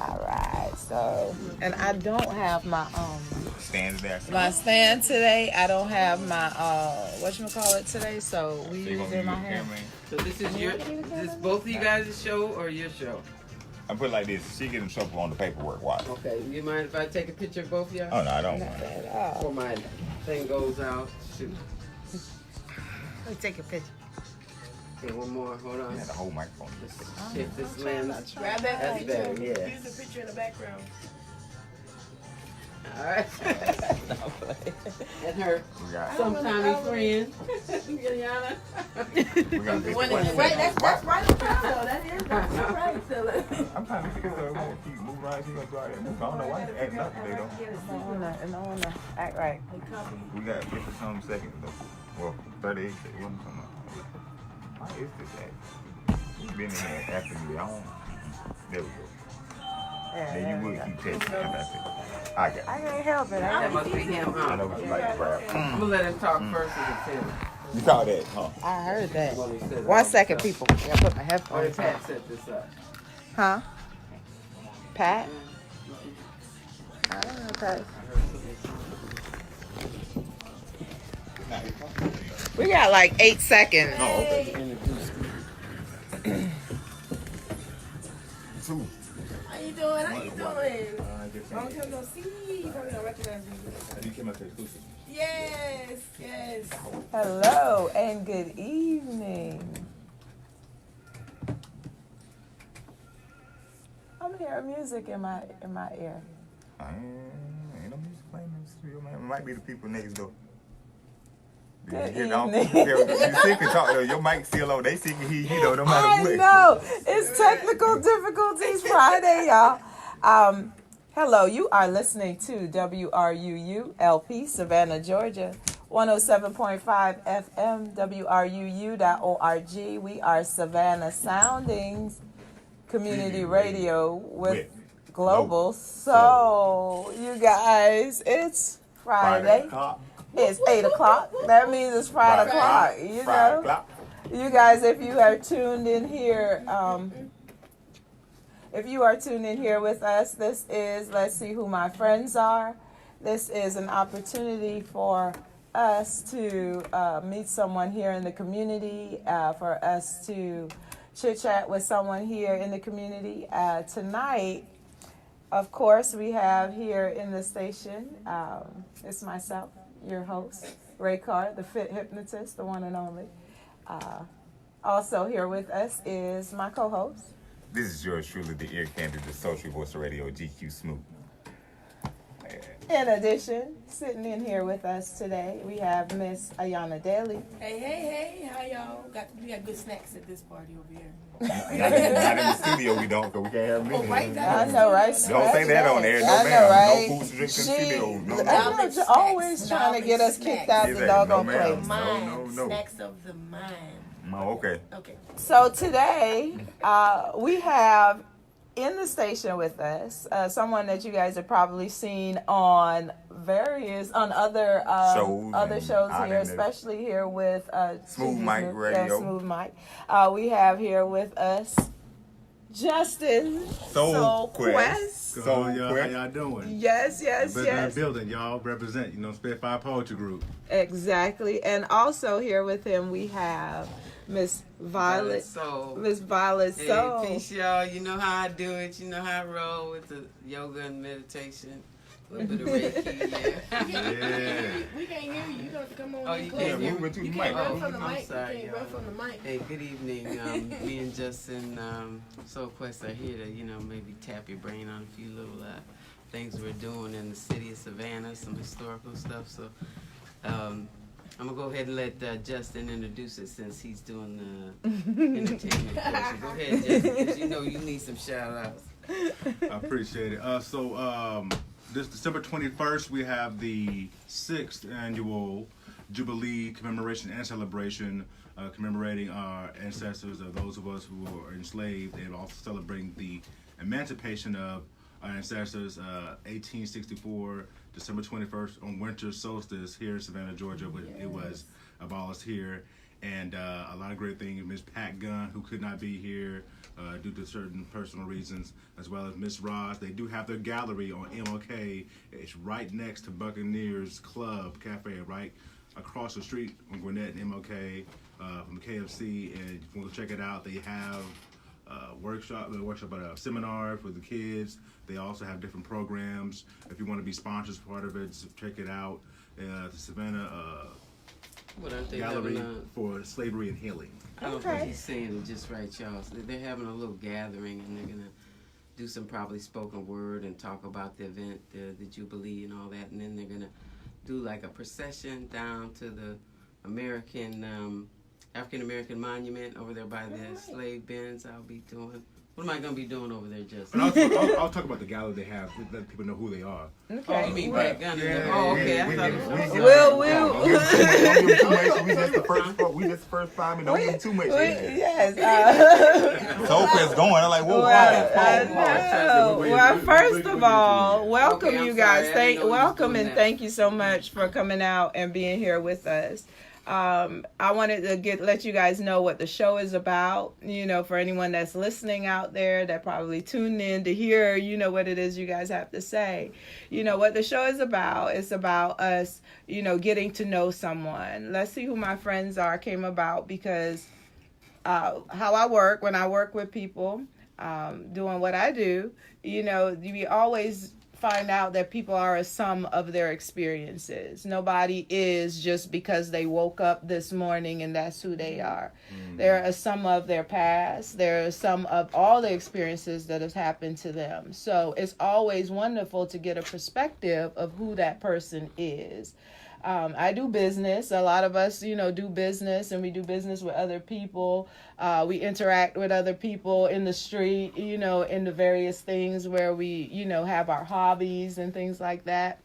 All right, so, and I don't have my Stand there. stand today. I don't have my whatchamacallit today, so we use in my hand. So this is both of you guys' show or your show? I put it like this: she get in trouble on the paperwork. Watch. Okay, you mind if I take a picture of both of y'all? Oh no, I don't. Not at all. Before my thing goes out. Shoot. Let me take a picture. Okay, one more. Hold on. Yeah, the whole microphone. If this lands, Grab that that's mic, better. too. Yeah. Use the picture in the background. All right. And her We got. sometime friend, Juliana. We got this one Right, second. that's right on time, though. That's right. So I'm trying to figure so it won't keep moving around. She gonna try that move. I don't know why they acting up today though. No one to act right. We got 50 some seconds though. Well, 38 seconds. What am I talking about? Why is this at? You've been in here after me. I don't. There we go. Then you would keep texting after I said, I got it. I can't help it. That must be him, I huh? know what you like to grab. I'm gonna let him talk first as a film. You caught that, huh? I heard that. What he said. 1 second, people. I gotta put my Oh, headphones on. Pat set this up. Huh? Pat? I don't know, Pat. We got like 8 seconds. Oh, okay. Two. how you doing? How you doing? Long time no see. You probably don't recognize me. You came up to exclusive. Yes. Hello and good evening. I'm hearing music in my ear. Ain't no music playing in the studio, man. It might be the people next door. Good You know, evening. you sick and talk though. Your mic still on. They sick and hear you though, no matter I what. know. It's technical difficulties Friday, y'all. Hello, you are listening to WRUU LP, Savannah, Georgia, 107.5 FM, WRUU.org. We are Savannah Soundings Community Radio with Global. So, you guys, it's Friday. It's 8 o'clock. That means it's Friday o'clock. You know, you guys, if you are tuned in here, if you are tuned in here with us, this is Let's See Who My Friends Are. This is an opportunity for us to meet someone here in the community, for us to chit-chat with someone here in the community. Tonight, of course, we have here in the station, it's myself, your host, Ray Carr, the Fit Hypnotist, the one and only. Also here with us is my co-host. This is yours truly, the ear candy, the social voice of radio, GQ Smooth. In addition, sitting in here with us today, we have Miss Ayana Daly. Hey, how y'all? We got good snacks at this party over here. Not in the studio, we don't, because we can't have Oh, right many. now. I know, right? Don't say that on air, no I ma'am. know, right? No foods and drinks in the studio. No, I no. know, you're always trying to get us kicked out the Exactly. doggone No, ma'am. place. Mind. No. Snacks of the mind. Oh, okay. Okay. So today, we have in the station with us someone that you guys have probably seen on other shows here, especially here with Smooth Mike Radio. Smooth Mike. We have here with us Justin Soul Quest. So y'all, how y'all doing? Yes. Building, y'all represent, Spitfire Poetry Group. Exactly. And also here with him we have Miss Violet Soul. Miss Violet Hey, Soul. peace, y'all. You know how I do it. You know how I roll with the yoga and meditation. A little bit of Reiki, Yeah. We can't hear you. You got to come on. Oh, in you closer. can't hear Move it to the You mic. can't run Oh, from the I'm mic. sorry, You can't run y'all. from the mic. Hey, good evening. Me and Justin Soul Quest are here to, maybe tap your brain on a few little things we're doing in the city of Savannah, some historical stuff. So I'm going to go ahead and let Justin introduce it since he's doing the entertainment portion. Go ahead, Justin, because you need some shout-outs. I appreciate it. This December 21st, we have the 6th Annual Jubilee Commemoration and Celebration, commemorating our ancestors, those of us who were enslaved, and also celebrating the emancipation of our ancestors, 1864, December 21st, on winter solstice here in Savannah, Georgia. It was abolished here. And a lot of great things. Miss Pat Gunn, who could not be here, due to certain personal reasons, as well as Miss Ross. They do have their gallery on MLK. It's right next to Buccaneers Club Cafe, right across the street on Gwinnett and MLK from KFC. And if you want to check it out, they have a seminar for the kids. They also have different programs. If you want to be sponsors part of it, so check it out. The Savannah What aren't they Gallery having for Slavery and Healing. I don't think he's saying it just right, y'all. So they're having a little gathering, and they're gonna do some probably spoken word and talk about the event, the Jubilee and all that, and then they're gonna do like a procession down to the African American monument over there by the slave bins. I'll be doing. What am I gonna be doing over there, Justin? I'll talk about the gallery they have to let people know who they are. Okay. Oh, you mean Pat Gunn? Oh, okay. I thought it was. We'll. We just the first 5 minutes. Don't give them too much. Yes. Soul Quest going. I'm like, whoa, Well, first of all, welcome Okay, I'm you guys. sorry. I didn't know you was Welcome doing and that. thank you so much for coming out and being here with us. I wanted to let you guys know what the show is about, for anyone that's listening out there that probably tuned in to hear, what it is you guys have to say. What the show is about. It's about us, getting to know someone. Let's See Who My Friends Are came about because how I work, when I work with people, doing what I do, we always find out that people are a sum of their experiences. Nobody is just because they woke up this morning and that's who they are. They're a sum of their past. They're a sum of all the experiences that has happened to them. So it's always wonderful to get a perspective of who that person is. I do business. A lot of us, do business, and we do business with other people. We interact with other people in the street, in the various things where we, have our hobbies and things like that.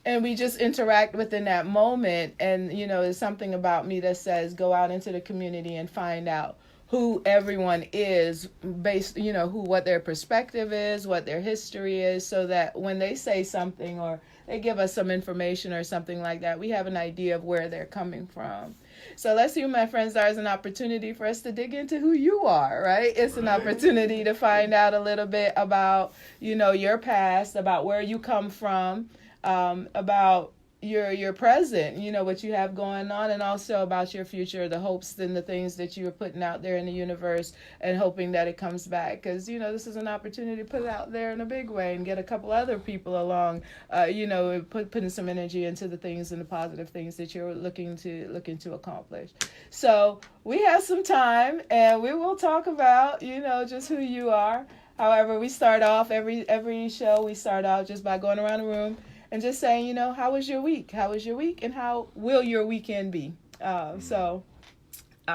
And we just interact within that moment. And, there's something about me that says go out into the community and find out who everyone is based, what their perspective is, what their history is, so that when they say something or they give us some information or something like that, we have an idea of where they're coming from. So Let's See Who My Friends Are is an opportunity for us to dig into who you are, right? It's an opportunity to find out a little bit about, your past, about where you come from, about your present, what you have going on, and also about your future, the hopes and the things that you are putting out there in the universe and hoping that it comes back. Because, this is an opportunity to put it out there in a big way and get a couple other people along, putting some energy into the things and the positive things that you're looking to accomplish. So we have some time and we will talk about, just who you are. However, we start off every show, we start out just by going around the room and just saying, how was your week? How was your week? And how will your weekend be? So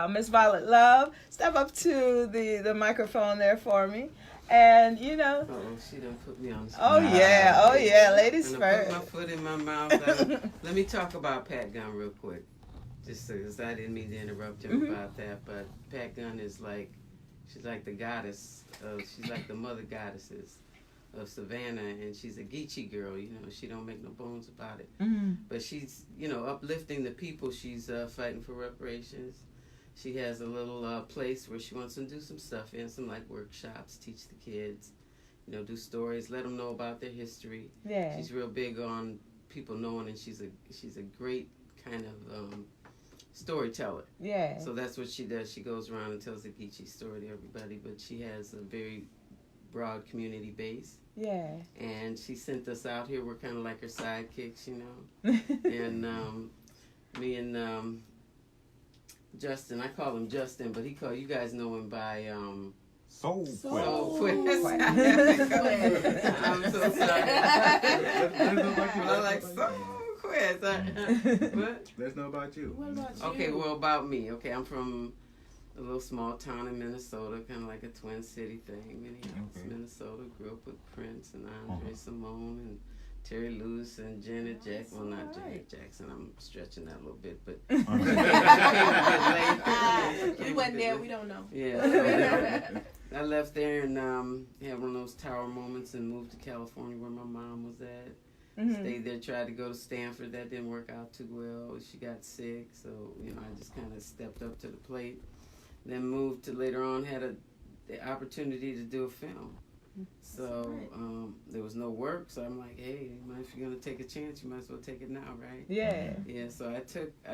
Miss Violet Love, step up to the microphone there for me. And, Oh, she done put me on the spot. Oh, yeah, ladies And I first. put my foot in my mouth. Let me talk about Pat Gunn real quick. Just because I didn't mean to interrupt him about that. But Pat Gunn is she's like the goddess. She's like the mother goddesses of Savannah, and she's a Geechee girl, she don't make no bones about it. But she's, uplifting the people. She's fighting for reparations. She has a little place where she wants to do some stuff in, some workshops, teach the kids, do stories, let them know about their history. Yeah. She's real big on people knowing, and she's a great kind of storyteller. Yeah. So that's what she does. She goes around and tells the Geechee story to everybody, but she has a very broad community base. Yeah. And she sent us out here. We're kind of like her sidekicks, And me and Justin, I call him Justin, but you guys know him by Soul Quest. I'm so sorry. I like Soul Quest. What? Let's know about you. What about you? Okay, well, about me. Okay, I'm from a little small town in Minnesota, kind of like a twin city thing. Minneapolis, Minnesota. Grew up with Prince and Andre Simone and Terry Lewis and Janet Jackson. Well, not Janet Jackson. I'm stretching that a little bit, but We wasn't there. We don't know. yeah. So, I left there and had one of those tower moments and moved to California where my mom was at. Stayed there, tried to go to Stanford. That didn't work out too well. She got sick, so I just kind of stepped up to the plate. Then moved to later on, had a the opportunity to do a film. So there was no work, so I'm like, hey, if you're gonna take a chance, you might as well take it now, right? Yeah. Yeah. So I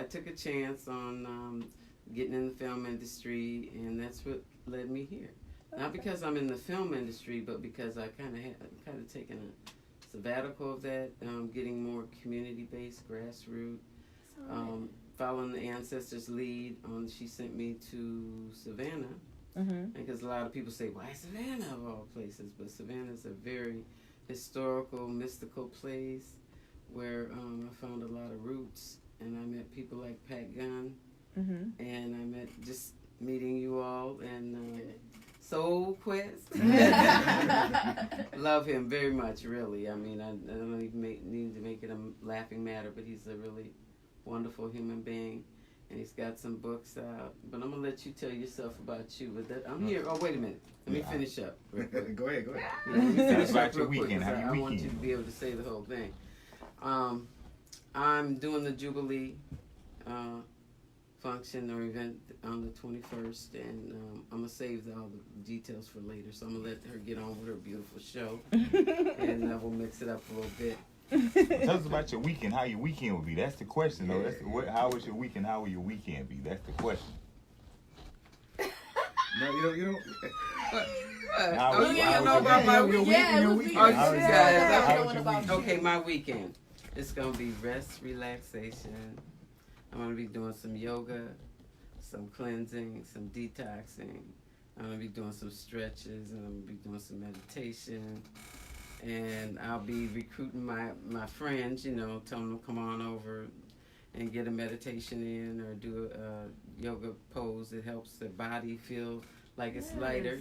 took a chance on getting in the film industry, and that's what led me here. Not because I'm in the film industry, but because I kind of taken a sabbatical of that, getting more community-based, grassroots, following the ancestors' lead. She sent me to Savannah. Because a lot of people say, why Savannah of all places? But Savannah is a very historical, mystical place where I found a lot of roots, and I met people like Pat Gunn, and I met just meeting you all, and Soul Quest. Love him very much, really. I mean, I don't even need to make it a laughing matter, but he's a really wonderful human being. And he's got some books out. But I'm going to let you tell yourself about you. But I'm here. Oh, wait a minute. Let me finish up. Real quick. Go ahead. Yeah, let me finish About up your real quick. weekend. How your I want weekend? you to be able to say the whole thing. I'm doing the Jubilee function or event on the 21st. And I'm going to save all the details for later. So I'm going to let her get on with her beautiful show. And we'll mix it up a little bit. Tell us about your weekend. How your weekend will be. That's the question, though. How was your weekend? How will your weekend be? That's the question. No, you don't. Oh, you don't know about my weekend? Yeah, Okay, my weekend. It's going to be rest, relaxation. I'm going to be doing some yoga, some cleansing, some detoxing. I'm going to be doing some stretches, and I'm going to be doing some meditation. And I'll be recruiting my friends, telling them to come on over and get a meditation in or do a yoga pose that helps their body feel like it's lighter,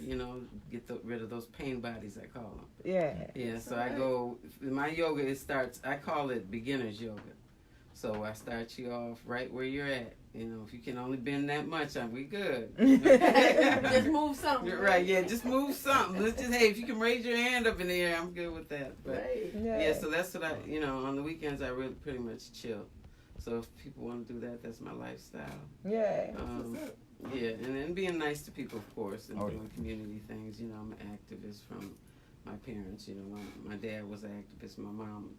get rid of those pain bodies, I call them. Yeah. Yeah, so I go, my yoga, I call it beginner's yoga. So I start you off right where you're at. If you can only bend that much, we good. Just move something. Right, yeah, just move something. Let's just, hey, if you can raise your hand up in the air, I'm good with that. But, yeah, so that's what on the weekends I really pretty much chill. So if people want to do that, that's my lifestyle. Yeah. Yeah, and then being nice to people, of course, and doing community things. I'm an activist from my parents. My dad was an activist. My mom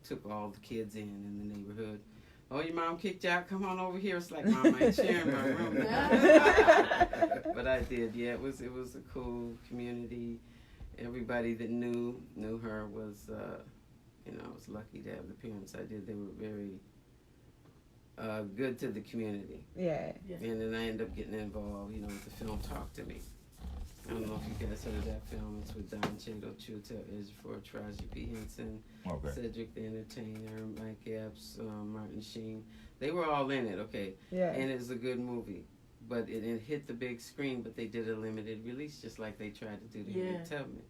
took all the kids in the neighborhood. Oh, your mom kicked you out? Come on over here. It's like, Mom, I ain't sharing my room. But I did. Yeah, it was a cool community. Everybody that knew her was, I was lucky to have the parents I did. They were very good to the community. Yeah. And then I ended up getting involved, with the film Talk to Me. I don't know if you guys heard of that film. It's with Don Cheadle, Chiwetel Ejiofor, Taraji P. Henson, Cedric the Entertainer, Mike Epps, Martin Sheen. They were all in it, okay? Yeah. And it was a good movie. But it hit the big screen, but they did a limited release just like they tried to do to Harriet Tubman.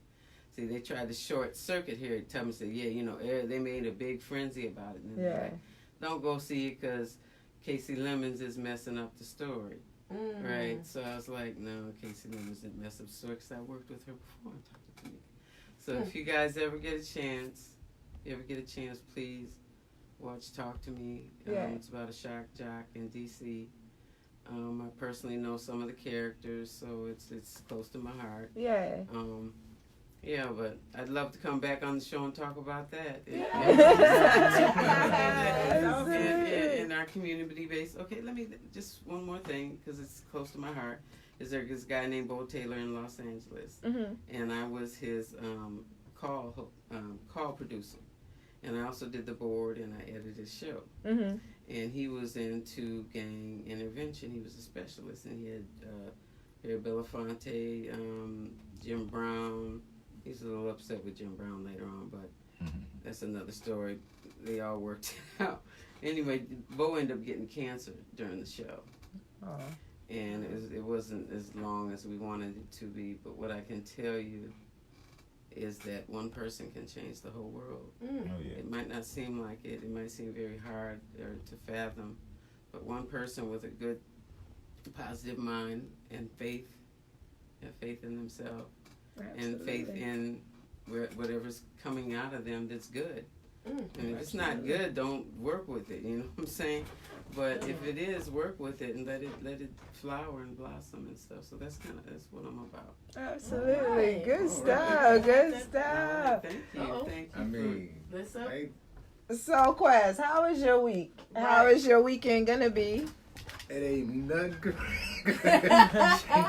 See, they tried to short circuit Harriet Tubman. Said, they made a big frenzy about it. And they're like, don't go see it because Casey Lemons is messing up the story. Right, so I was like, no, Casey Lemons didn't mess up the story because I worked with her before and talked to me. So if you guys ever get a chance, please watch Talk to Me. It's about a shock jock in D.C. I personally know some of the characters, so it's close to my heart. Yeah. Yeah, but I'd love to come back on the show and talk about that. In our community base. Okay, let me just one more thing because it's close to my heart. Is there this guy named Bo Taylor in Los Angeles, and I was his call producer, and I also did the board and I edited his show. And he was into gang intervention. He was a specialist, and he had Belafonte, Jim Brown. He's a little upset with Jim Brown later on, but that's another story. They all worked it out. Anyway, Bo ended up getting cancer during the show. And it wasn't as long as we wanted it to be, but what I can tell you is that one person can change the whole world. It might not seem like it. It might seem very hard to fathom, but one person with a good, positive mind and faith in themselves, and faith in whatever's coming out of them that's good. And if it's not good, don't work with it. You know what I'm saying? But if it is, work with it and let it flower and blossom and stuff. So that's what I'm about. Absolutely. Right. Good All stuff. right. Good All stuff. right, thank you. Uh-oh. Thank you. I mean, Listen. ain't So, Quest, how was your week? How is your weekend gonna be? It ain't nothing good.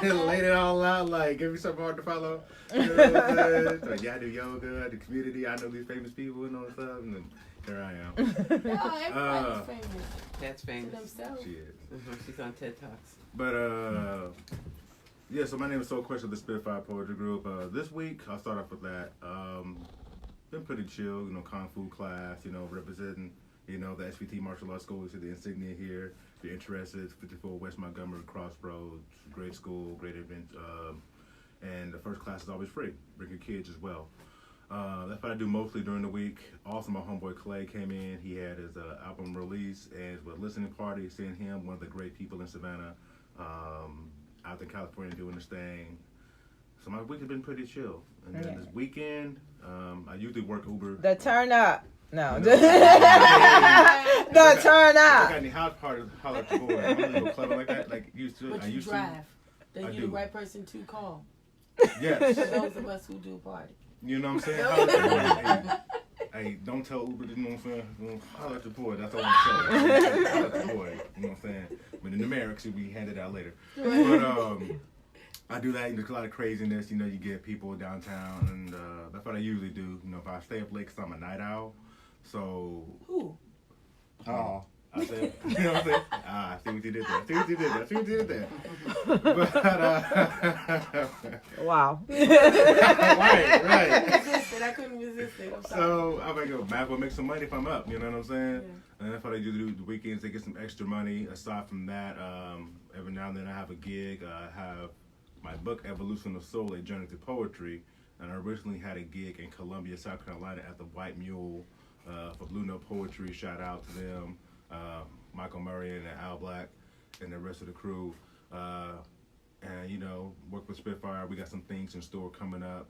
She laid it all out, like, give me something hard to follow. You know what I'm saying? So, yeah, I do yoga, the community, I know these famous people and all that stuff, and then here I am. No, everybody's famous. That's To famous. themselves. She is. She's on TED Talks. But, yeah, so my name is Soul Quest of the Spitfire Poetry Group. This week, I'll start off with that. Been pretty chill, Kung Fu class, representing, the SVT Martial Arts School. You see the insignia here. If you're interested, 54 West Montgomery Crossroads. Great school, great event. And the first class is always free. Bring your kids as well. That's what I do mostly during the week. Also, my homeboy Clay came in. He had his album release and it was a listening party. Seeing him, one of the great people in Savannah, out in California doing this thing. So my week has been pretty chill. And then this weekend, I usually work Uber. The turn up. No. You The know, turn If I up. got any house parties, holler at your boy. I'm a little clever like that. Like used to. But I you used drive. to. Then I you're do. the right person to call. Yes. For those of us who do party. You know what I'm saying? Holler at your boy. Hey, don't tell Uber, you know what I'm saying? Holler at your boy. That's all I'm saying. Holler at your boy. You know what I'm saying? But the numerics will be handed out later. But I do that. There's a lot of craziness. You get people downtown, and that's what I usually do. If I stay up late, because I'm a night owl. So. Who? Oh. I said, you know what I'm saying? I see what you did there. I see what you did there. But, Wow. right. I couldn't resist it. I'm sorry. So I'm like, might as well make some money if I'm up. You know what I'm saying? Yeah. And that's what I do the weekends. They get some extra money. Aside from that, every now and then I have a gig. I have my book, Evolution of Soul, A Journey to Poetry. And I originally had a gig in Columbia, South Carolina at the White Mule for Blue Note Poetry. Shout out to them. Michael Murray and Al Black and the rest of the crew. And, work with Spitfire. We got some things in store coming up.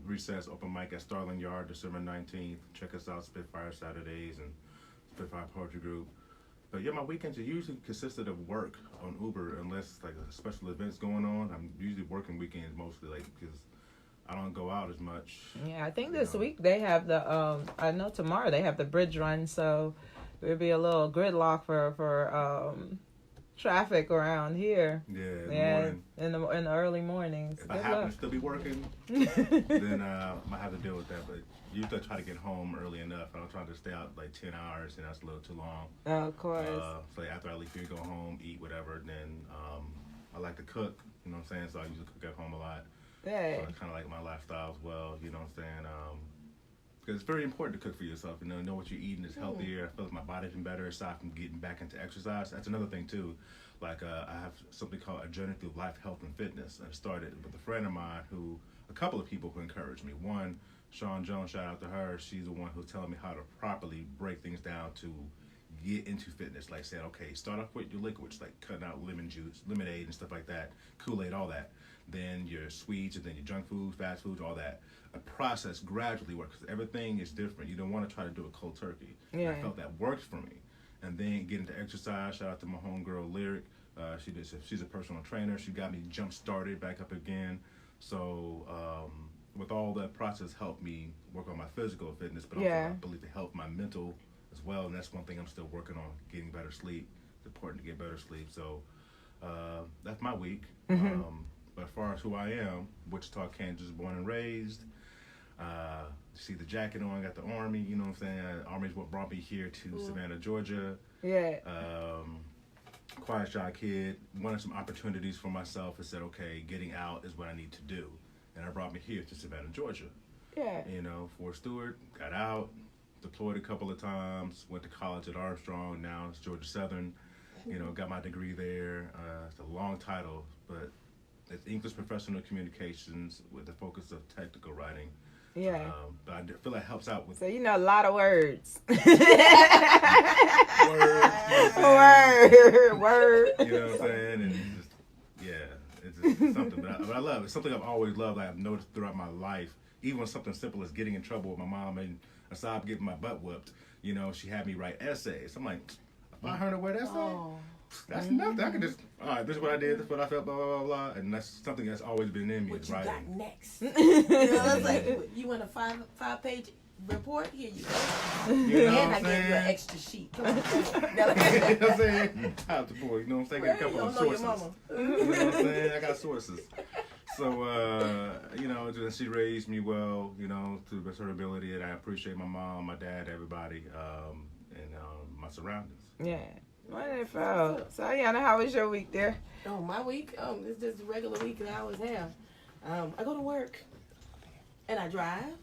Recess open mic at Starling Yard, December 19th. Check us out, Spitfire Saturdays and Spitfire Poetry Group. But yeah, my weekends are usually consisted of work on Uber, unless like special events going on. I'm usually working weekends mostly, because I don't go out as much. Yeah, I think this week they have the. I know tomorrow they have the bridge run, so there'll be a little gridlock for traffic around here. Yeah, in the morning. in the early mornings. If I Good happen luck. to still be working, then I might have to deal with that. But usually I try to get home early enough. I don't try to stay out like 10 hours, and that's a little too long. Oh, of course. So after I leave here, go home, eat whatever. Then I like to cook. You know what I'm saying? So I usually cook at home a lot. Yeah. So it's kind of like my lifestyle as well. You know what I'm saying? Because it's very important to cook for yourself. Know what you're eating is healthier. I feel like my body's been better aside from getting back into exercise. That's another thing too. Like I have something called A Journey Through Life, Health, and Fitness. I started with a friend of mine a couple of people who encouraged me. One, Sean Jones, shout out to her. She's the one who's telling me how to properly break things down to get into fitness. Like saying, okay, start off with your liquids, like cutting out lemon juice, lemonade and stuff like that, Kool-Aid, all that. Then your sweets, and then your junk foods, fast foods, all that. A process gradually works. Everything is different. You don't want to try to do it cold turkey. Yeah. I felt that worked for me. And then get into exercise. Shout out to my homegirl Lyric. She's a personal trainer. She got me jump started back up again. So with all that process, helped me work on my physical fitness, but also I believe it helped my mental as well. And that's one thing I'm still working on, getting better sleep. It's important to get better sleep. So that's my week. But as far as who I am, Wichita, Kansas, born and raised. See the jacket on, got the Army, you know what I'm saying? Army's what brought me here to Savannah, Georgia. Yeah. Quiet shy kid, wanted some opportunities for myself and said, okay, getting out is what I need to do. And it brought me here to Savannah, Georgia. Yeah. Fort Stewart, got out, deployed a couple of times, went to college at Armstrong, now it's Georgia Southern. Got my degree there. It's a long title, but it's English Professional Communications with the focus of technical writing. Yeah. But I feel like it helps out with So a lot of words. words. Word. You know what I'm saying? And it's just something. But I love it. It's something I've always loved. Like I've noticed throughout my life, even something simple as getting in trouble with my mom and aside getting my butt whooped, you know, she had me write essays. I'm like, a 500-word essay? Oh. That's nothing. I can just, all right, this is what I did, this is what I felt, blah, blah, blah, blah. And that's something that's always been in me, What is you got writing. next? You know, it's like, you want a five-page report? Here you go. You know And what I I'm gave you an saying? extra sheet. Come on. You know what I'm saying? Out the boy, you know what I'm saying? Get a couple of Don't know your sources. mama. You know what I'm saying? I got sources. So, you know, she raised me well, you know, to the best of her ability, and I appreciate my mom, my dad, everybody, and my surroundings. Yeah. Wonderful. So, Yana, how was your week there? Oh, my week? It's just a regular week that I always have. I go to work, and I drive,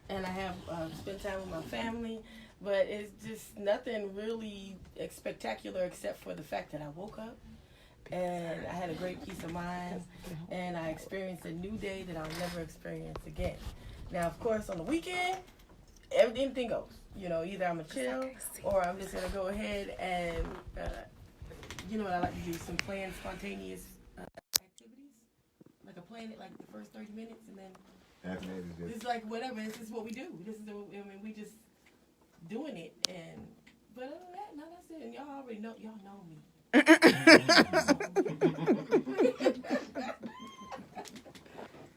and I have spend time with my family, but it's just nothing really spectacular except for the fact that I woke up, and I had a great peace of mind, and I experienced a new day that I'll never experience again. Now, of course, on the weekend, anything goes. You know, either I'm going to chill or I'm just going to go ahead and, you know what I like to do, some planned spontaneous activities. Like I plan it like the first 30 minutes and then it's like whatever, this is what we do. We just doing it. And but other than that, no, that's it. And y'all already know, y'all know me.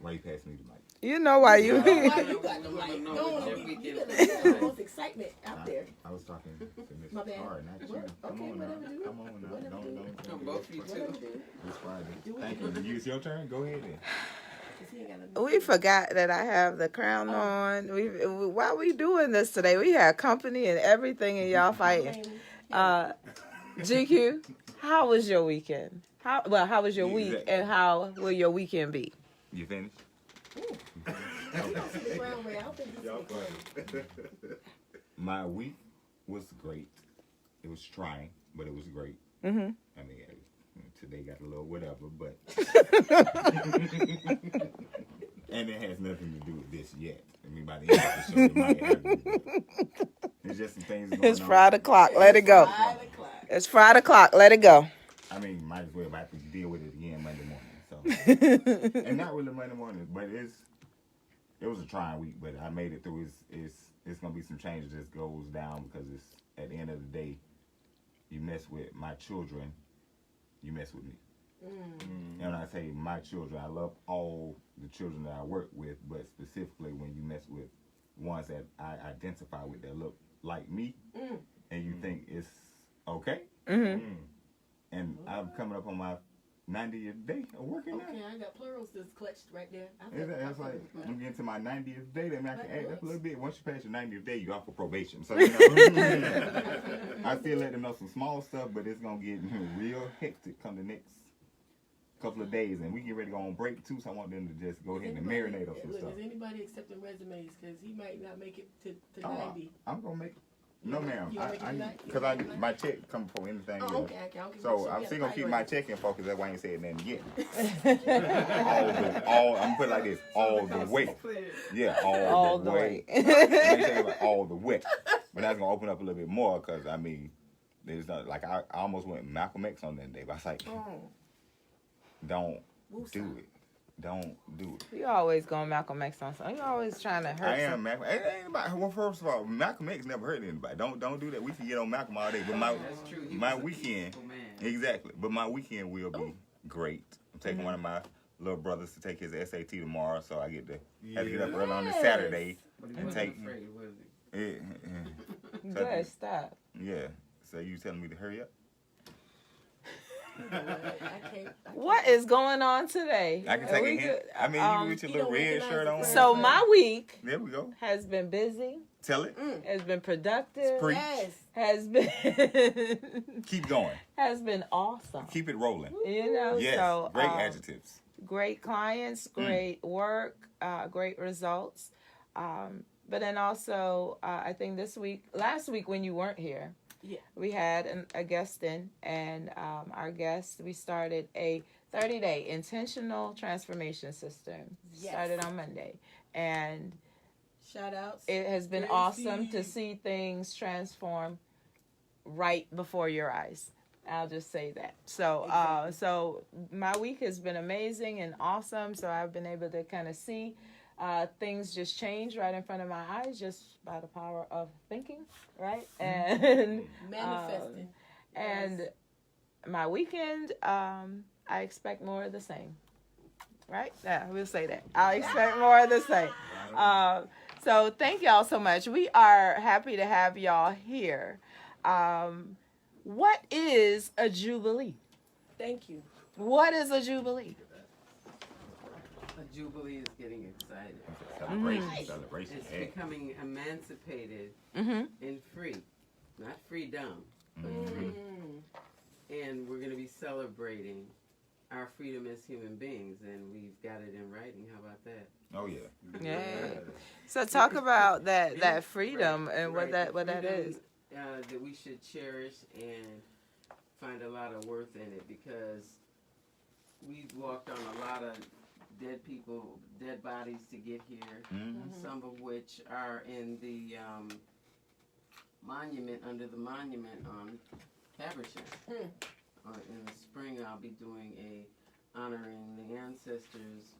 Why you pass me the mic? You know why you. Why you got the mic? You got the most excitement out there. I was talking to Miss My bad. Carr, not you. What? Come Okay, on now. whatever, dude. Come on now. Whatever, Don't. dude. Come both of you Whatever, too. dude. It's Friday. Do it. Thank you. It's your turn. Go ahead then. 'Cause he ain't got nothing to We do. forgot that I have the crown on. Why we doing this today? We had company and everything, and y'all fighting. GQ, how was your weekend? How was your week, Exactly. and how will your weekend be? You finished? Brown Ray, I don't think this is My week was great. It was trying, but it was great. Mm-hmm. I mean, today got a little whatever, but and it has nothing to do with this yet. I mean, by the end of the show, it might have to do. It's just some things going It's on. Friday o'clock. Let it go. 5 o'clock. It's Friday o'clock. Let it go. I mean, might as well have to deal with it again Monday morning. So, and not really Monday morning, but it was a trying week, but I made it through. It's gonna be some changes that goes down because it's at the end of the day, you mess with my children, you mess with me. And when I say my children, I love all the children that I work with, but specifically when you mess with ones that I identify with that look like me, and you think it's okay. And I'm coming up on my 90th day of working now. Okay, I got plurals that's clutched right there. That's like, I'm getting to my 90th day. That means I can add up a little bit. Once you pass your 90th day, you're off for probation. So, you know, I still let them know some small stuff, but it's going to get real hectic come the next couple of days. And we get ready to go on break, too, so I want them to just go ahead and marinate on some stuff. Is anybody accepting resumes? Because he might not make it to 90. I'm going to make it. No, ma'am. You gonna make it Because my check come before anything else. Okay. So I'm still gonna keep my check info because that's why I ain't said nothing yet. I'm gonna put it like this: all the way. Yeah, all the way. I ain't saying like all the way, but that's gonna open up a little bit more because I mean, there's not like I almost went Malcolm X on that day, but I was like, don't do it. Don't do it. You always going Malcolm X on something. You always trying to hurt. I am Malcolm. Well, first of all, Malcolm X never hurt anybody. Don't do that. We can get on Malcolm all day, but That's true. my weekend, exactly. But my weekend will be great. I'm taking one of my little brothers to take his SAT tomorrow, so I get to have to get up early on this Saturday and take. Good, stop. Yeah. So you telling me to hurry up? What is going on today? I can take a hint. I mean, you with your little red shirt on. So my week There we go. has been busy, Tell it. has been productive, Preach. has been Keep going. has been awesome. Keep it rolling. You know, Yes. so Great adjectives. great clients, great work, great results. But then also, I think last week when you weren't here, we had a guest in, and our guest, we started a 30-day intentional transformation system. Started on Monday, and shout outs. it has been awesome to see things transform right before your eyes. I'll just say that. So, so my week has been amazing and awesome. So I've been able to kind of see things just change right in front of my eyes just by the power of thinking, right? And Manifesting. and my weekend, I expect more of the same. Right? Yeah, we'll say that. I expect more of the same. So thank y'all so much. We are happy to have y'all here. What is a jubilee? Thank you. What is a jubilee? A jubilee is getting excited. Celebration. It's Yeah. becoming emancipated Mm-hmm. and free. Not freedom, but free. And we're going to be celebrating our freedom as human beings, and we've got it in writing. How about that? Oh yeah. Yeah. So talk about that freedom and what Right. that Freedom, is. that we should cherish and find a lot of worth in it, because we've walked on a lot of dead bodies to get here, some of which are in the monument, under the monument on Caversham. In the spring, I'll be doing a honoring the ancestors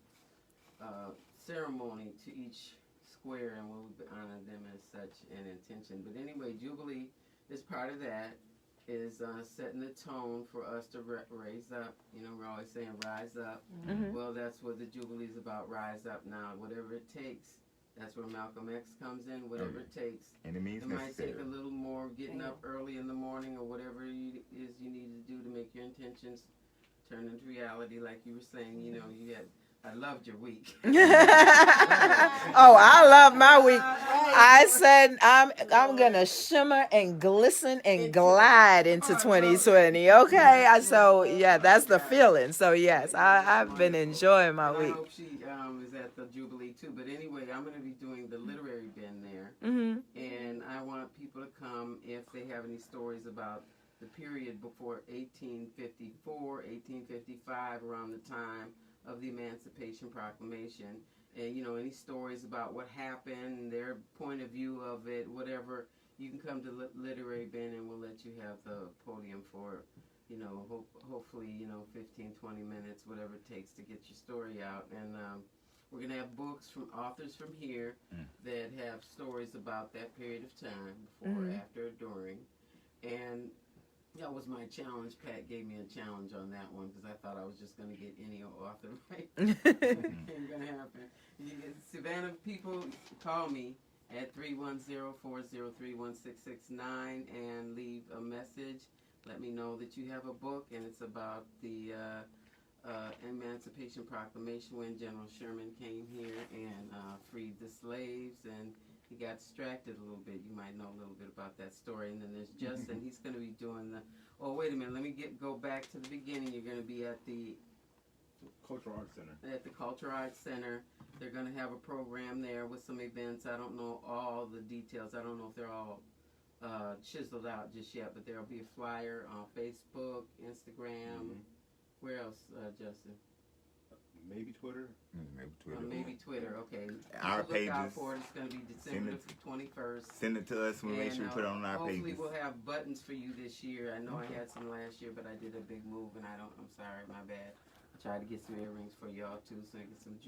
ceremony to each square, and we'll honor them as such in intention. But anyway, Jubilee is part of that, is setting the tone for us to raise up. You know, we're always saying rise up. Mm-hmm. Well, that's what the Jubilee is about, rise up now. Whatever it takes, that's where Malcolm X comes in, whatever it takes. And it means It might necessary. take a little more getting up early in the morning or whatever you need to do to make your intentions turn into reality. Like you were saying, you know, I loved your week. Oh, I love my week. I said I'm gonna shimmer and glisten and glide into 2020. Okay, so yeah, that's the feeling. So yes, I've been enjoying my And week. I hope she is at the Jubilee too. But anyway, I'm going to be doing the literary bin there, Mm-hmm. and I want people to come if they have any stories about the period before 1854, 1855, around the time of the Emancipation Proclamation. And, you know, any stories about what happened, their point of view of it, whatever, you can come to Literary Bin and we'll let you have the podium for, you know, hopefully, you know, 15, 20 minutes, whatever it takes to get your story out. And we're going to have books from authors from here that have stories about that period of time, before, after, during. And that was my challenge. Pat gave me a challenge on that one because I thought I was just going to get any author right. Ain't going to happen. Savannah people, call me at 310-403-1669 and leave a message. Let me know that you have a book, and it's about the Emancipation Proclamation, when General Sherman came here and freed the slaves, and he got distracted a little bit. You might know a little bit about that story. And then there's Justin. He's going to be doing the. Oh, wait a minute. Let me go back to the beginning. You're going to be at the Cultural Arts Center. At the Cultural Arts Center. They're going to have a program there with some events. I don't know all the details. I don't know if they're all chiseled out just yet, but there'll be a flyer on Facebook, Instagram. Where else, Justin? Maybe Twitter. Maybe Twitter. Maybe Twitter. Okay. Our Look out pages. for it. It's going to be December the 21st. Send it to us. We'll make sure we put it on our hopefully pages. We'll have buttons for you this year. I know I had some last year, but I did a big move, and I'm sorry, my bad. I tried to get some earrings for y'all too, so I get some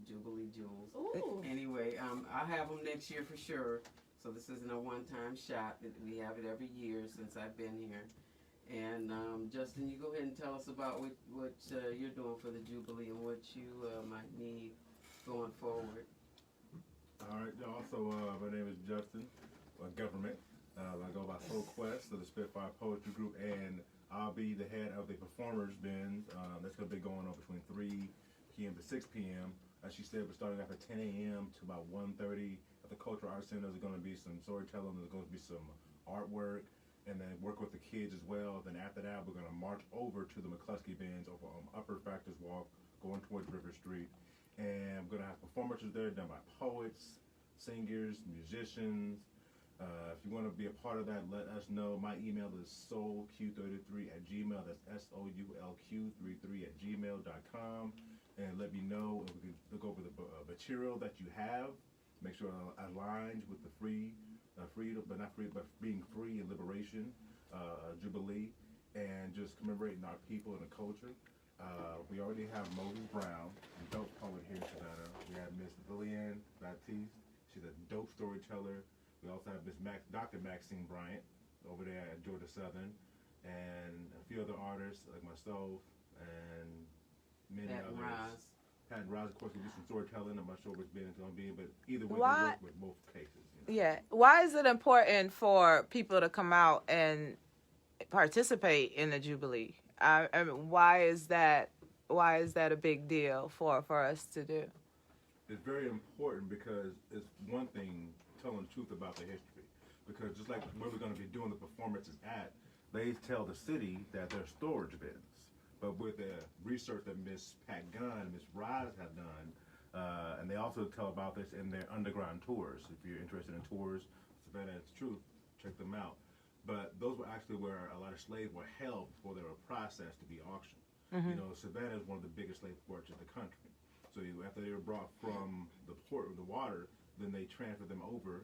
Jubilee jewels. Ooh. Anyway, I'll have them next year for sure. So this isn't a one-time shot. We have it every year since I've been here. And Justin, you go ahead and tell us about what you're doing for the Jubilee and what you might need going forward. All right, also, my name is Justin, government. I go by Soul Quest of the Spitfire Poetry Group, and I'll be the head of the Performers Bin. That's going to be going on between 3 p.m. to 6 p.m. As she said, we're starting off at 10 a.m. to about 1:30 at the Cultural Arts Center. There's going to be some storytelling. There's going to be some artwork, and then work with the kids as well. Then after that, we're going to march over to the McCluskey Bins over on Upper Factors Walk, going towards River Street. And we're going to have performances there done by poets, singers, musicians. If you want to be a part of that, let us know. My email is soulq33@gmail. That's soulq33@gmail.com. And let me know, and we can look over the material that you have. Make sure it aligns with the freedom, but not free, but being free and liberation, Jubilee, and just commemorating our people and the culture. We already have Moses Brown, a dope poet here in Savannah. We have Miss Lillian Baptiste. She's a dope storyteller. We also have Dr. Maxine Bryant over there at Georgia Southern, and a few other artists like myself and many others. Roz. Pat and Roz, of course, we do some storytelling. I'm not sure which band it's going to be, but either way, Why- we work with both cases. You know? Yeah. Why is it important for people to come out and participate in the Jubilee? I mean, why is that a big deal for us to do? It's very important because it's one thing telling the truth about the history. Because just like where we're going to be doing the performances at, they tell the city that they're storage bins. But with the research that Miss Pat Gunn and Miss Roz have done, and they also tell about this in their underground tours. If you're interested in tours, Savannah It's Truth, check them out. But those were actually where a lot of slaves were held before they were processed to be auctioned. You know, Savannah is one of the biggest slave ports in the country. So after they were brought from the port of the water, then they transferred them over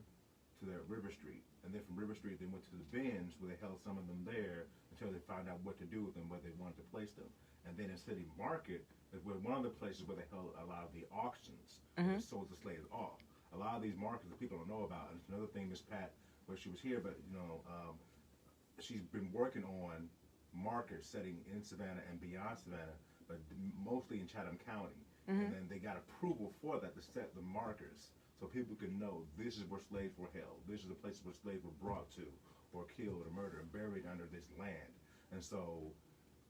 to their River Street. And then from River Street, they went to the bins where they held some of them there until they found out what to do with them, where they wanted to place them. And then in City Market is where one of the places where they held a lot of the auctions, where they sold the slaves off. A lot of these markets that people don't know about, and it's another thing Miss Pat, where she was here, but she's been working on markers setting in Savannah and beyond Savannah, but mostly in Chatham County. And then they got approval for that to set the markers so people can know this is where slaves were held. This is the place where slaves were brought to or killed or murdered and buried under this land. And so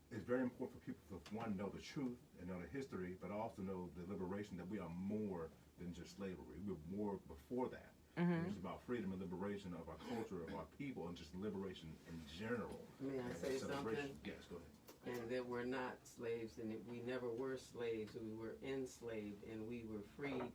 it's very important for people to, one, know the truth and know the history, but also know the liberation that we are more than just slavery. We're more before that. It's about freedom and liberation of our culture, of our people, and just liberation in general. May I And say celebration. something? Yes, go ahead. And that we're not slaves, and that we never were slaves. We were enslaved, and we were freed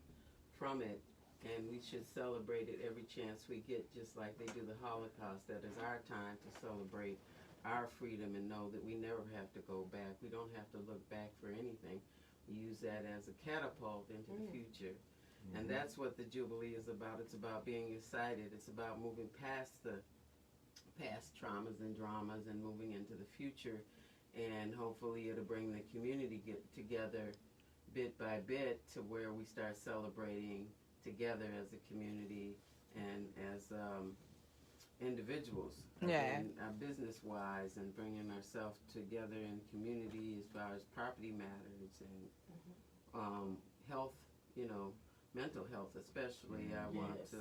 from it. And we should celebrate it every chance we get, just like they do the Holocaust. That is our time to celebrate our freedom and know that we never have to go back. We don't have to look back for anything. We use that as a catapult into the future. And that's what the Jubilee is about. It's about being excited. It's about moving past the past traumas and dramas and moving into the future. And hopefully it'll bring the community together bit by bit to where we start celebrating together as a community and as individuals. Yeah. And business-wise, and bringing ourselves together in community as far as property matters and health, mental health especially. I want to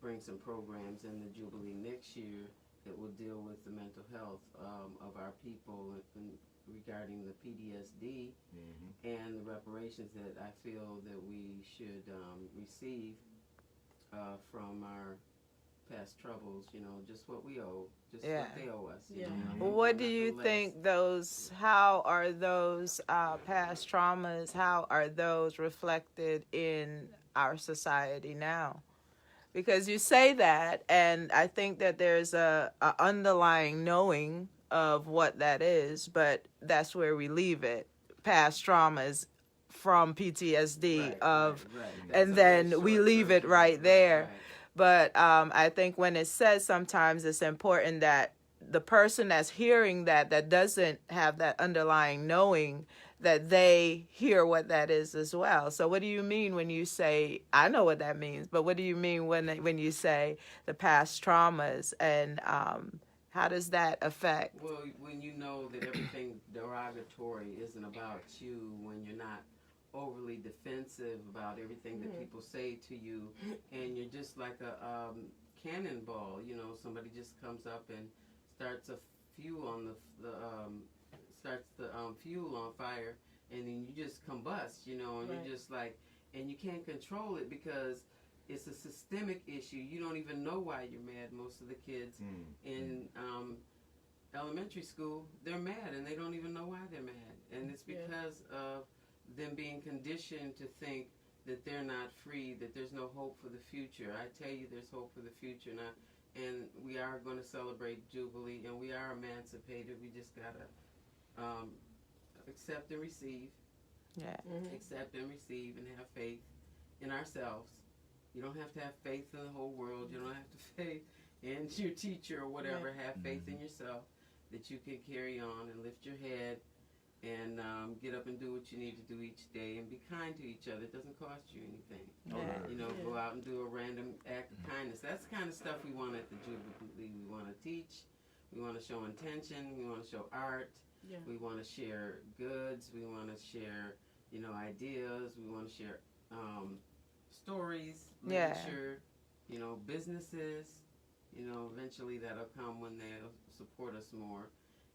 bring some programs in the Jubilee next year that will deal with the mental health of our people regarding the PTSD and the reparations that I feel that we should receive from our past troubles, just what we owe, just what they owe us. What do you think how are those past traumas, how are those reflected in our society now? Because you say that, and I think that there's a underlying knowing of what that is, but that's where we leave it. Past traumas from PTSD and then we leave it right there. Right. But I think when it says sometimes it's important that the person that's hearing that doesn't have that underlying knowing, that they hear what that is as well. So what do you mean when you say, I know what that means, but what do you mean when you say the past traumas, and how does that affect? Well, when you know that everything derogatory isn't about you, when you're not overly defensive about everything that people say to you, and you're just like a cannonball, somebody just comes up and starts a fuel on fuel on fire, and then you just combust, and you're just like, and you can't control it because it's a systemic issue. You don't even know why you're mad. Most of the kids in elementary school, they're mad and they don't even know why they're mad, and it's because of them being conditioned to think that they're not free, that there's no hope for the future. I tell you, there's hope for the future now, and we are going to celebrate Jubilee, and we are emancipated. We just gotta accept and receive. Accept and receive, and have faith in ourselves. You don't have to have faith in the whole world. You don't have to faith in your teacher or whatever. Have faith in yourself that you can carry on and lift your head and get up and do what you need to do each day, and be kind to each other. It doesn't cost you anything. Yeah. You know, go out and do a random act of kindness. That's the kind of stuff we want at the Jubilee. We want to teach. We want to show intention. We want to show art. Yeah. We want to share goods. We want to share, you know, ideas. We want to share stories, Yeah. literature, you know, businesses. You know, eventually that'll come when they'll support us more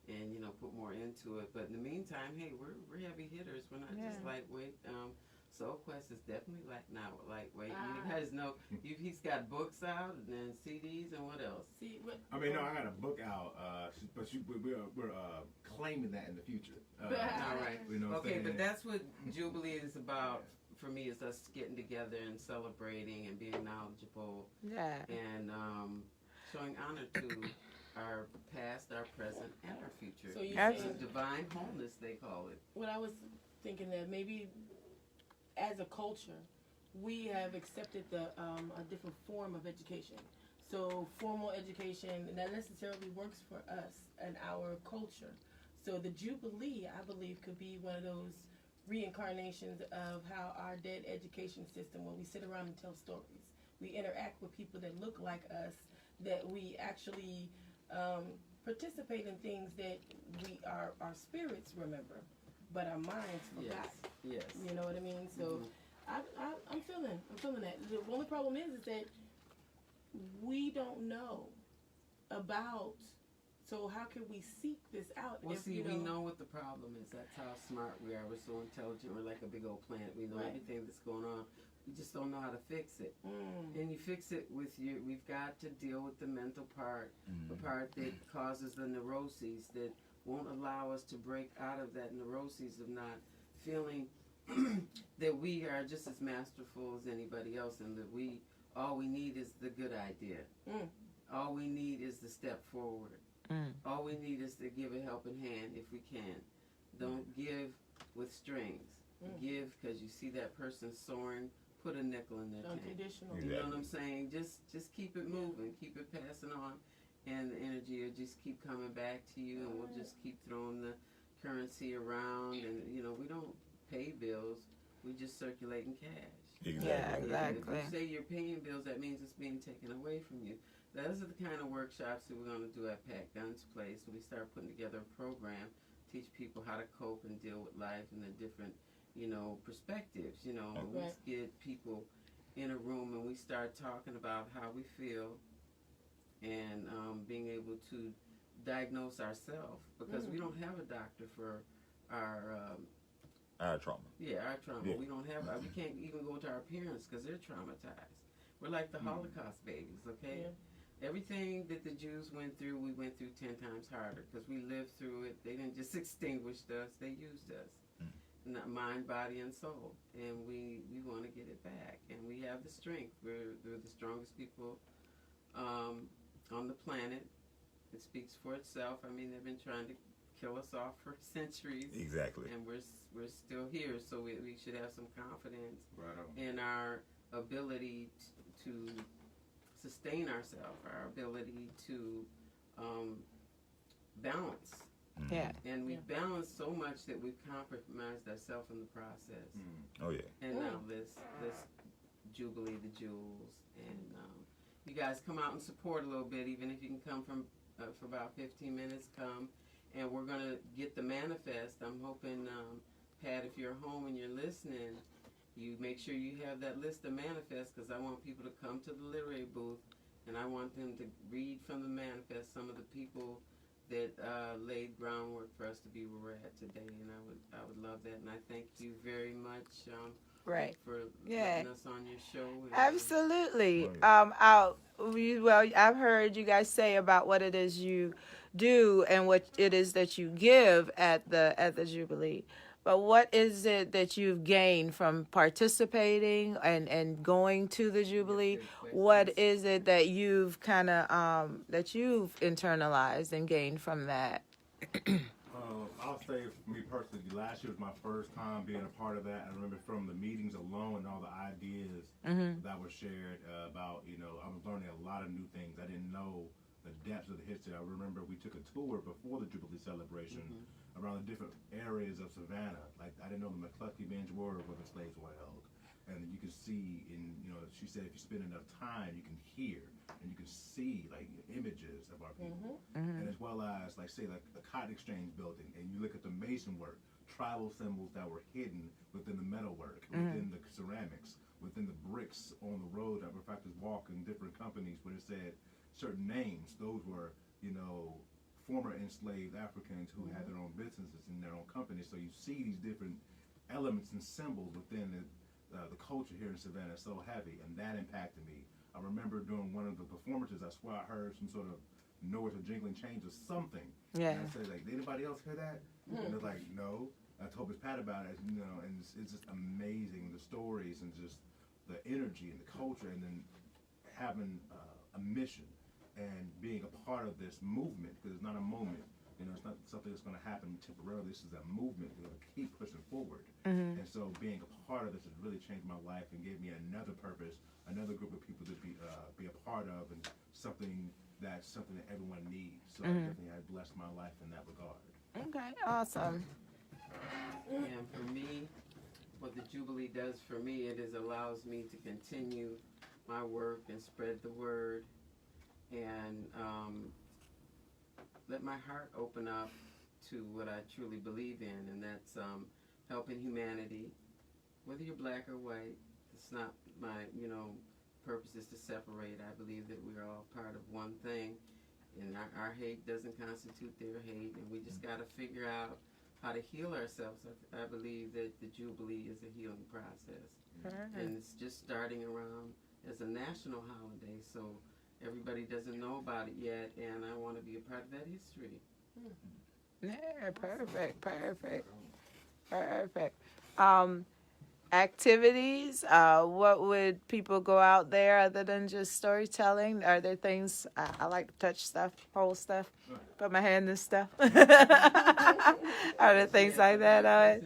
and, you know, put more into it. But in the meantime, hey, we're heavy hitters. We're not just lightweight. Soul Quest is definitely not lightweight. You guys know he's got books out and then CDs and what else? See, what, I mean, no, I got a book out, but we're claiming that in the future. All right. You know what I'm Okay, saying? but that's what Jubilee is about. For me, is us getting together and celebrating and being knowledgeable Yeah. and showing honor to our past, our present, and our future. So you're It's a saying, divine wholeness, they call it. what I was thinking that maybe as a culture, we have accepted a different form of education. So formal education not necessarily works for us and our culture. So the Jubilee, I believe, could be one of those reincarnations of how our dead education system, when we sit around and tell stories, we interact with people that look like us, that we actually participate in things that our spirits remember, but our minds forgot. Yes. You know what I mean? So I'm feeling that. The only problem is that we don't know about. So how can we seek this out? Well, if, see, you we know what the problem is. That's how smart we are. We're so intelligent. We're like a big old planet. We know Right. everything that's going on. We just don't know how to fix it. And you fix it with we've got to deal with the mental part, the part that causes the neuroses, that won't allow us to break out of that neuroses of not feeling that we are just as masterful as anybody else, and that all we need is the good idea. All we need is the step forward. All we need is to give a helping hand if we can. Don't give with strings. Give because you see that person soaring. Put a nickel in their tank. unconditional. You know what I'm saying? Just keep it moving. Keep it passing on. And the energy will just keep coming back to you, and we'll just keep throwing the currency around. And, you know, we don't pay bills. We just circulate in cash. Exactly. Yeah, And exactly. if you say you're paying bills, that means it's being taken away from you. Those are the kind of workshops that we're going to do at Pat Gunn's place. We start putting together a program, teach people how to cope and deal with life and the different, you know, perspectives. You know, we get people in a room and we start talking about how we feel and being able to diagnose ourselves, because we don't have a doctor for our trauma. our trauma. Yeah. We don't have. We can't even go to our parents because they're traumatized. We're like the Holocaust babies, okay? Everything that the Jews went through, we went through 10 times harder because we lived through it. They didn't just extinguish us; they used us, not mind, body, and soul. And we want to get it back, and we have the strength. We're the strongest people on the planet. It speaks for itself. I mean, they've been trying to kill us off for centuries. Exactly. And we're still here, so we should have some confidence Right on. in our ability to sustain ourselves, our ability to balance. Yeah. And we've balanced so much that we've compromised ourselves in the process. Oh yeah. And now this Jubilee, the Jewels, and you guys come out and support a little bit, even if you can come from for about 15 minutes, come. And we're going to get the manifest. I'm hoping, Pat, if you're home and you're listening, you make sure you have that list of manifests, because I want people to come to the literary booth, and I want them to read from the manifest some of the people that laid groundwork for us to be where we're at today. And I would love that. And I thank you very much for letting us on your show. And, Absolutely. I've heard you guys say about what it is you do and what it is that you give at the Jubilee. But what is it that you've gained from participating and going to the Jubilee? What is it that you've that you've internalized and gained from that? I'll say for me personally, last year was my first time being a part of that. I remember from the meetings alone and all the ideas that were shared about, I was learning a lot of new things. I didn't know the depths of the history. I remember we took a tour before the Jubilee celebration around the different areas of Savannah. Like, I didn't know the McCluskey Bench were where the slaves were held. And you can see in, she said if you spend enough time, you can hear and you can see like images of our people. And as well as like say like the Cotton Exchange building, and you look at the mason work, tribal symbols that were hidden within the metalwork, within the ceramics, within the bricks on the road that were factors walk in different companies where it said certain names. Those were, former enslaved Africans who had their own businesses and their own companies. So you see these different elements and symbols within the culture here in Savannah so heavy, and that impacted me. I remember during one of the performances, I swear I heard some sort of noise or jingling change or something. Yeah. And I said, like, did anybody else hear that? And they're like, no. I told Miss Pat about it, and it's just amazing, the stories and just the energy and the culture, and then having a mission and being a part of this movement, because it's not a moment. It's not something that's going to happen temporarily. This is a movement. We're going to keep pushing forward. And so being a part of this has really changed my life and gave me another purpose, another group of people to be a part of, and something that everyone needs. So I definitely had blessed my life in that regard. Okay, awesome. And for me, what the Jubilee does for me, it allows me to continue my work and spread the word, and let my heart open up to what I truly believe in, and that's helping humanity, whether you're black or white. It's not my, purpose is to separate. I believe that we're all part of one thing, and our hate doesn't constitute their hate, and we just got to figure out how to heal ourselves. I believe that the Jubilee is a healing process, and it's just starting around as a national holiday, so everybody doesn't know about it yet, and I want to be a part of that history. Yeah, perfect. Activities, what would people go out there other than just storytelling? Are there things, I like to touch stuff, hold stuff, put my hand in stuff. Are there things like that?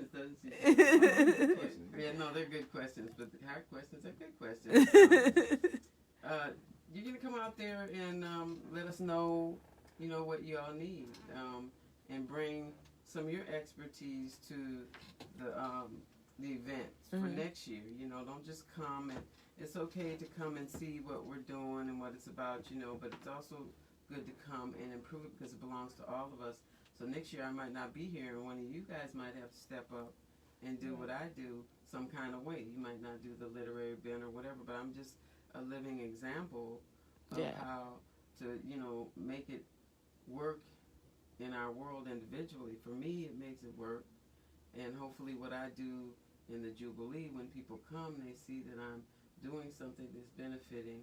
Yeah, no, they're good questions, but the hard questions are good questions. You're going to come out there and let us know, what you all need, and bring some of your expertise to the event for next year. Don't just come, and it's okay to come and see what we're doing and what it's about, but it's also good to come and improve it because it belongs to all of us. So next year I might not be here, and one of you guys might have to step up and do what I do some kind of way. You might not do the literary bent or whatever, but I'm just a living example of how to, make it work in our world individually. For me, it makes it work, and hopefully what I do in the Jubilee, when people come, they see that I'm doing something that's benefiting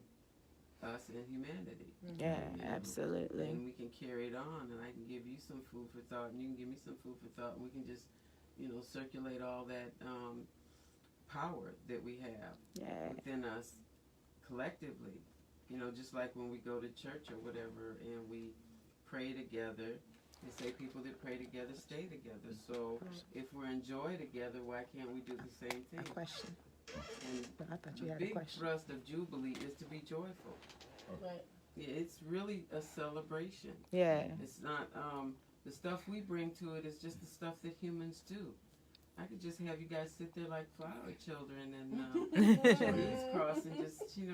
us and humanity. Yeah, absolutely. And we can carry it on, and I can give you some food for thought, and you can give me some food for thought, and we can just, circulate all that power that we have within us collectively. Just like when we go to church or whatever, and we pray together. They say people that pray together stay together. So if we're in joy together, why can't we do the same thing? A question. And I thought you the had a big question. thrust of Jubilee is to be joyful. Right. Yeah, it's really a celebration. Yeah. It's not the stuff we bring to it is just the stuff that humans do. I could just have you guys sit there like flower children and knees crossed and just, chill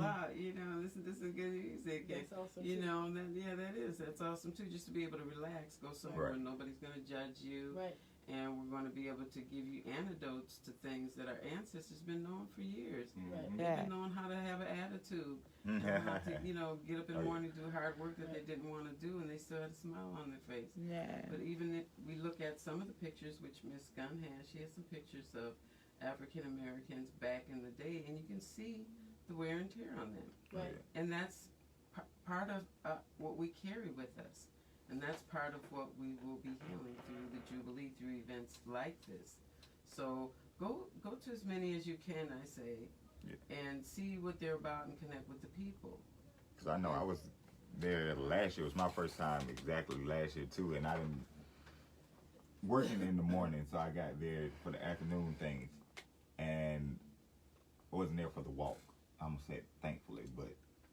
out, listen to some good music. That's awesome And, that's awesome too, just to be able to relax, go somewhere where nobody's going to judge you. Right. And we're going to be able to give you antidotes to things that our ancestors been knowing for years. Right. They've been knowing how to have an attitude, how to, get up in the morning, do hard work that they didn't want to do, and they still had a smile on their face. Yeah. But even if we look at some of the pictures, which Miss Gunn has, she has some pictures of African Americans back in the day, and you can see the wear and tear on them. Right. And that's part of what we carry with us. And that's part of what we will be healing through the Jubilee, through events like this. So go to as many as you can, I say, and see what they're about and connect with the people. Because I know I was there last year. It was my first time exactly last year, too. And I've been working in the morning, so I got there for the afternoon things. And I wasn't there for the walk. I almost said thankfully, but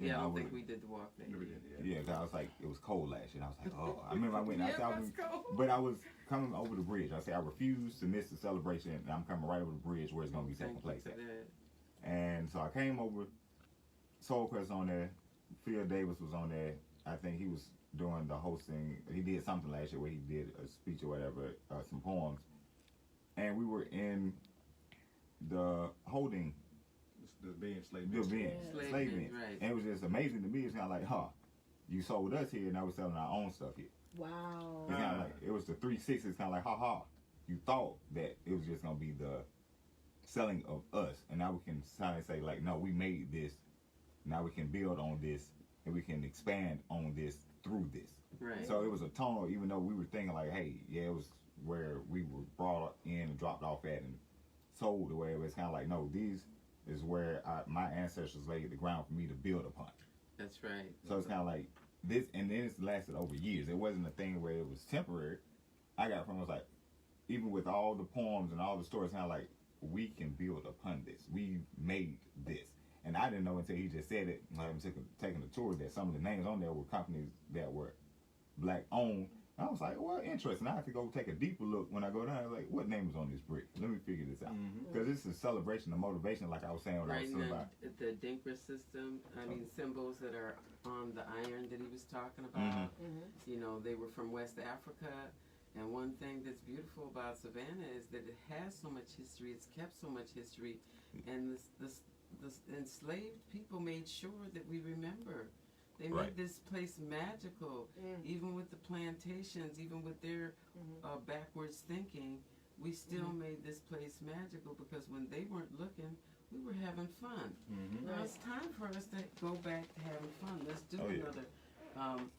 Yeah, I don't was- think we did the walk that Never year. did, yeah. Yeah, 'cause I was like, it was cold last year. And I was like, oh. I remember I went Yeah, outside. that's cold. But I was coming over the bridge. I said, I refuse to miss the celebration. And I'm coming right over the bridge where it's going to be taking Thank you place for at. that. And so I came over. Soul Quest on there. Phil Davis was on there. I think he was doing the hosting. He did something last year where he did a speech or whatever, some poems. And we were in the holding The being slave. the event, Slave slave event, event. right. And it was just amazing to me. It's kind of like, huh, you sold us here, now we're selling our own stuff here. Wow. It's kind of like, it was the 360. It's kind of like, ha ha. You thought that it was just gonna be the selling of us, and now we can kind of say like, no, we made this. Now we can build on this, and we can expand on this through this. Right. So it was a tonal, even though we were thinking like, hey, yeah, it was where we were brought in and dropped off at and sold away. It was kind of like, no, these is where my ancestors laid the ground for me to build upon. That's right. So it's kind of like this, and then it's lasted over years. It wasn't a thing where it was temporary. I got from it was like, even with all the poems and all the stories, kind of like, we can build upon this. We made this. And I didn't know until he just said it, like I'm taking the tour, that some of the names on there were companies that were black owned. I was like, well, interesting. I have to go take a deeper look when I go down. I was like, what name is on this brick? Let me figure this out. Because this is a celebration of motivation, like I was saying when I was Right saying now, about. the Dinkra system, I mean, symbols that are on the iron that he was talking about, you know, they were from West Africa. And one thing that's beautiful about Savannah is that it has so much history, it's kept so much history, and the enslaved people made sure that we remember. They made Right. this place magical, even with the plantations, even with their backwards thinking. We still made this place magical because when they weren't looking, we were having fun. Now it's time for us to go back to having fun. Let's do Oh, yeah. another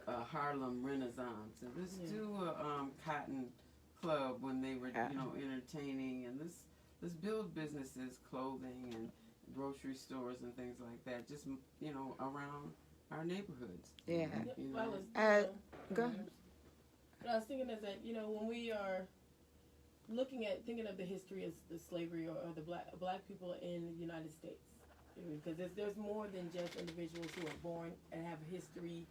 Harlem Renaissance, and let's do a Cotton Club when they were, you know, entertaining, and let's build businesses, clothing and grocery stores and things like that, just, you know, around our neighborhoods. Yeah. You know? Well, Go ahead. What I was thinking is that, you know, when we are thinking of the history of the slavery or the black people in the United States, because there's more than just individuals who are born and have a history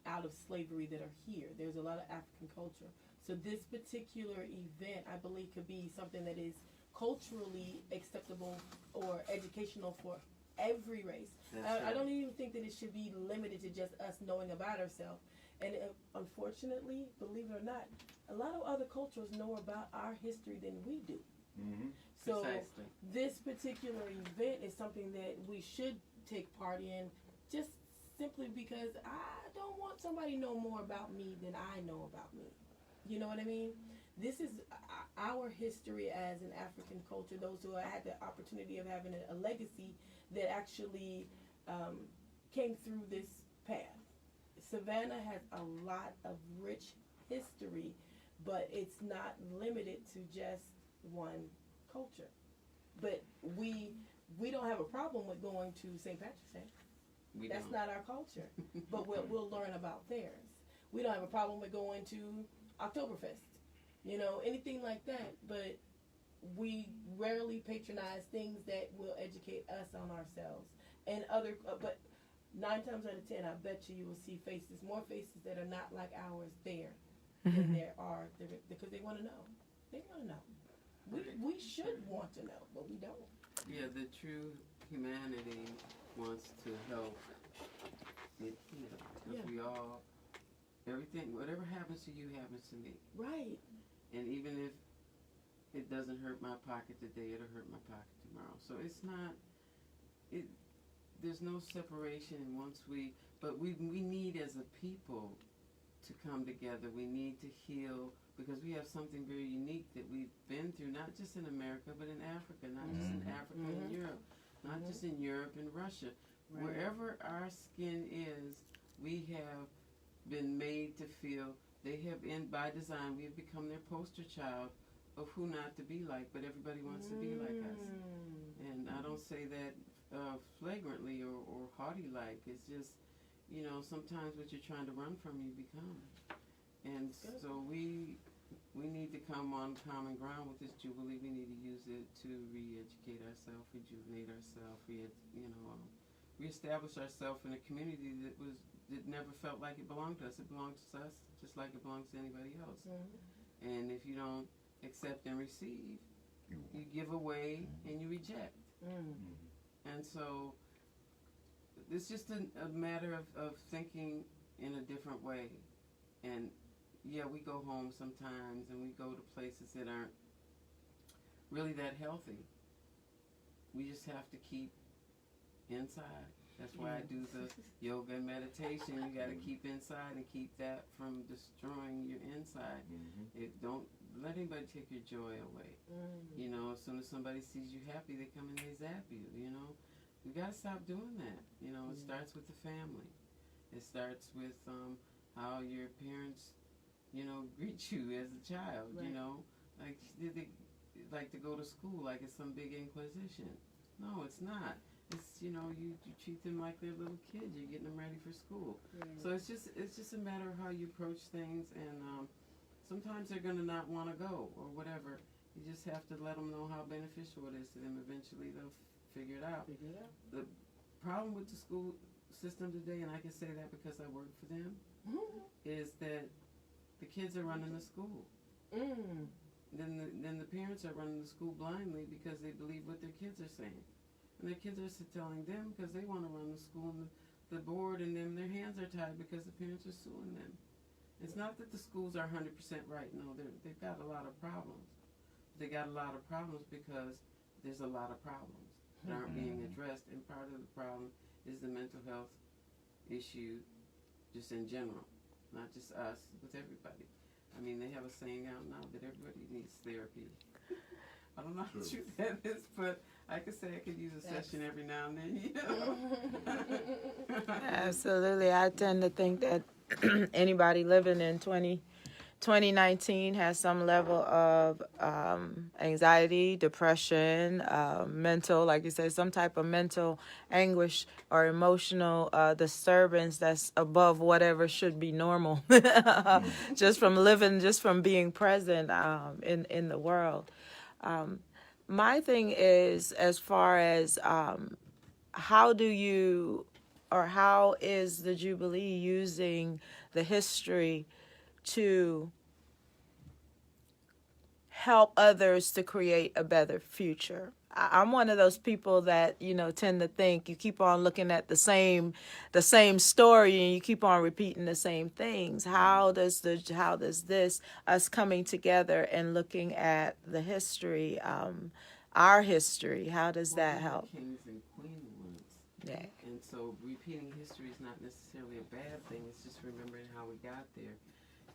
out of slavery that are here. There's a lot of African culture. So this particular event, I believe, could be something that is culturally acceptable or educational for every race. I don't even think that it should be limited to just us knowing about ourselves. And unfortunately, believe it or not, a lot of other cultures know about our history than we do. So Precisely. this particular event is something that we should take part in, just simply because I don't want somebody to know more about me than I know about me. You know what I mean? This is our history as an African culture, those who had the opportunity of having a legacy that actually came through this path. Savannah has a lot of rich history, but it's not limited to just one culture. But we don't have a problem with going to St. Patrick's Day. We That's don't. not our culture, but we'll learn about theirs. We don't have a problem with going to Oktoberfest, you know, anything like that, but we rarely patronize things that will educate us on ourselves. And but 9 times out of 10, I bet you will see more faces that are not like ours there than there are, because they want to know. They want to know. We should want to know, but we don't. Yeah, the true humanity wants to help it heal. Because we all, everything, whatever happens to you happens to me. Right. And even if it doesn't hurt my pocket today, it'll hurt my pocket tomorrow. So it's not, there's no separation. And but we need as a people to come together. We need to heal, because we have something very unique that we've been through, not just in America, but in Africa, not just in Africa and Europe, not just in Europe and Russia. Right. Wherever our skin is, we have been made to feel, they have, by design, we have become their poster child of who not to be like, but everybody wants to be like us. And I don't say that flagrantly or haughty-like. It's just, you know, sometimes what you're trying to run from, you become. And so we need to come on common ground with this Jubilee. We need to use it to re-educate ourselves, rejuvenate ourselves, we established ourselves in a community that never felt like it belonged to us. It belongs to us just like it belongs to anybody else. Mm-hmm. And if you don't accept and receive, you give away and you reject. And so it's just a matter of thinking in a different way. And yeah, we go home sometimes and we go to places that aren't really that healthy. We just have to keep inside. That's why I do the yoga and meditation. You got to keep inside and keep that from destroying your inside. Don't let anybody take your joy away. You know, as soon as somebody sees you happy, they come and they zap you. You know, we got to stop doing that. You know, it starts with the family. It starts with how your parents, you know, greet you as a child. You know, like they like to go to school like it's some big inquisition. No, it's not. It's, you know, you treat them like they're little kids. You're getting them ready for school. So it's just a matter of how you approach things, and sometimes they're going to not want to go or whatever. You just have to let them know how beneficial it is to them. Eventually they'll figure it out. The problem with the school system today, and I can say that because I work for them, is that the kids are running the school. Then the parents are running the school blindly because they believe what their kids are saying. And their kids are telling them because they want to run the school, and the board and them, their hands are tied because the parents are suing them. It's not that the schools are 100% right. No, they've got a lot of problems. They got a lot of problems because there's a lot of problems that aren't being addressed, and part of the problem is the mental health issue just in general, not just us, with everybody. I mean, they have a saying out now that everybody needs therapy. I don't know how true that is, but I could say I could use a session every now and then, you know. Absolutely. I tend to think that anybody living in 2019 has some level of anxiety, depression, mental, like you said, some type of mental anguish or emotional disturbance that's above whatever should be normal. Just from living, just from being present in the world. My thing is, as far as how is the Jubilee using the history to help others to create a better future? I'm one of those people that, you know, tend to think you keep on looking at the same story and you keep on repeating the same things. How does this us coming together and looking at the history, our history, how does that help? Kings and queens once. Yeah. And so repeating history is not necessarily a bad thing. It's just remembering how we got there.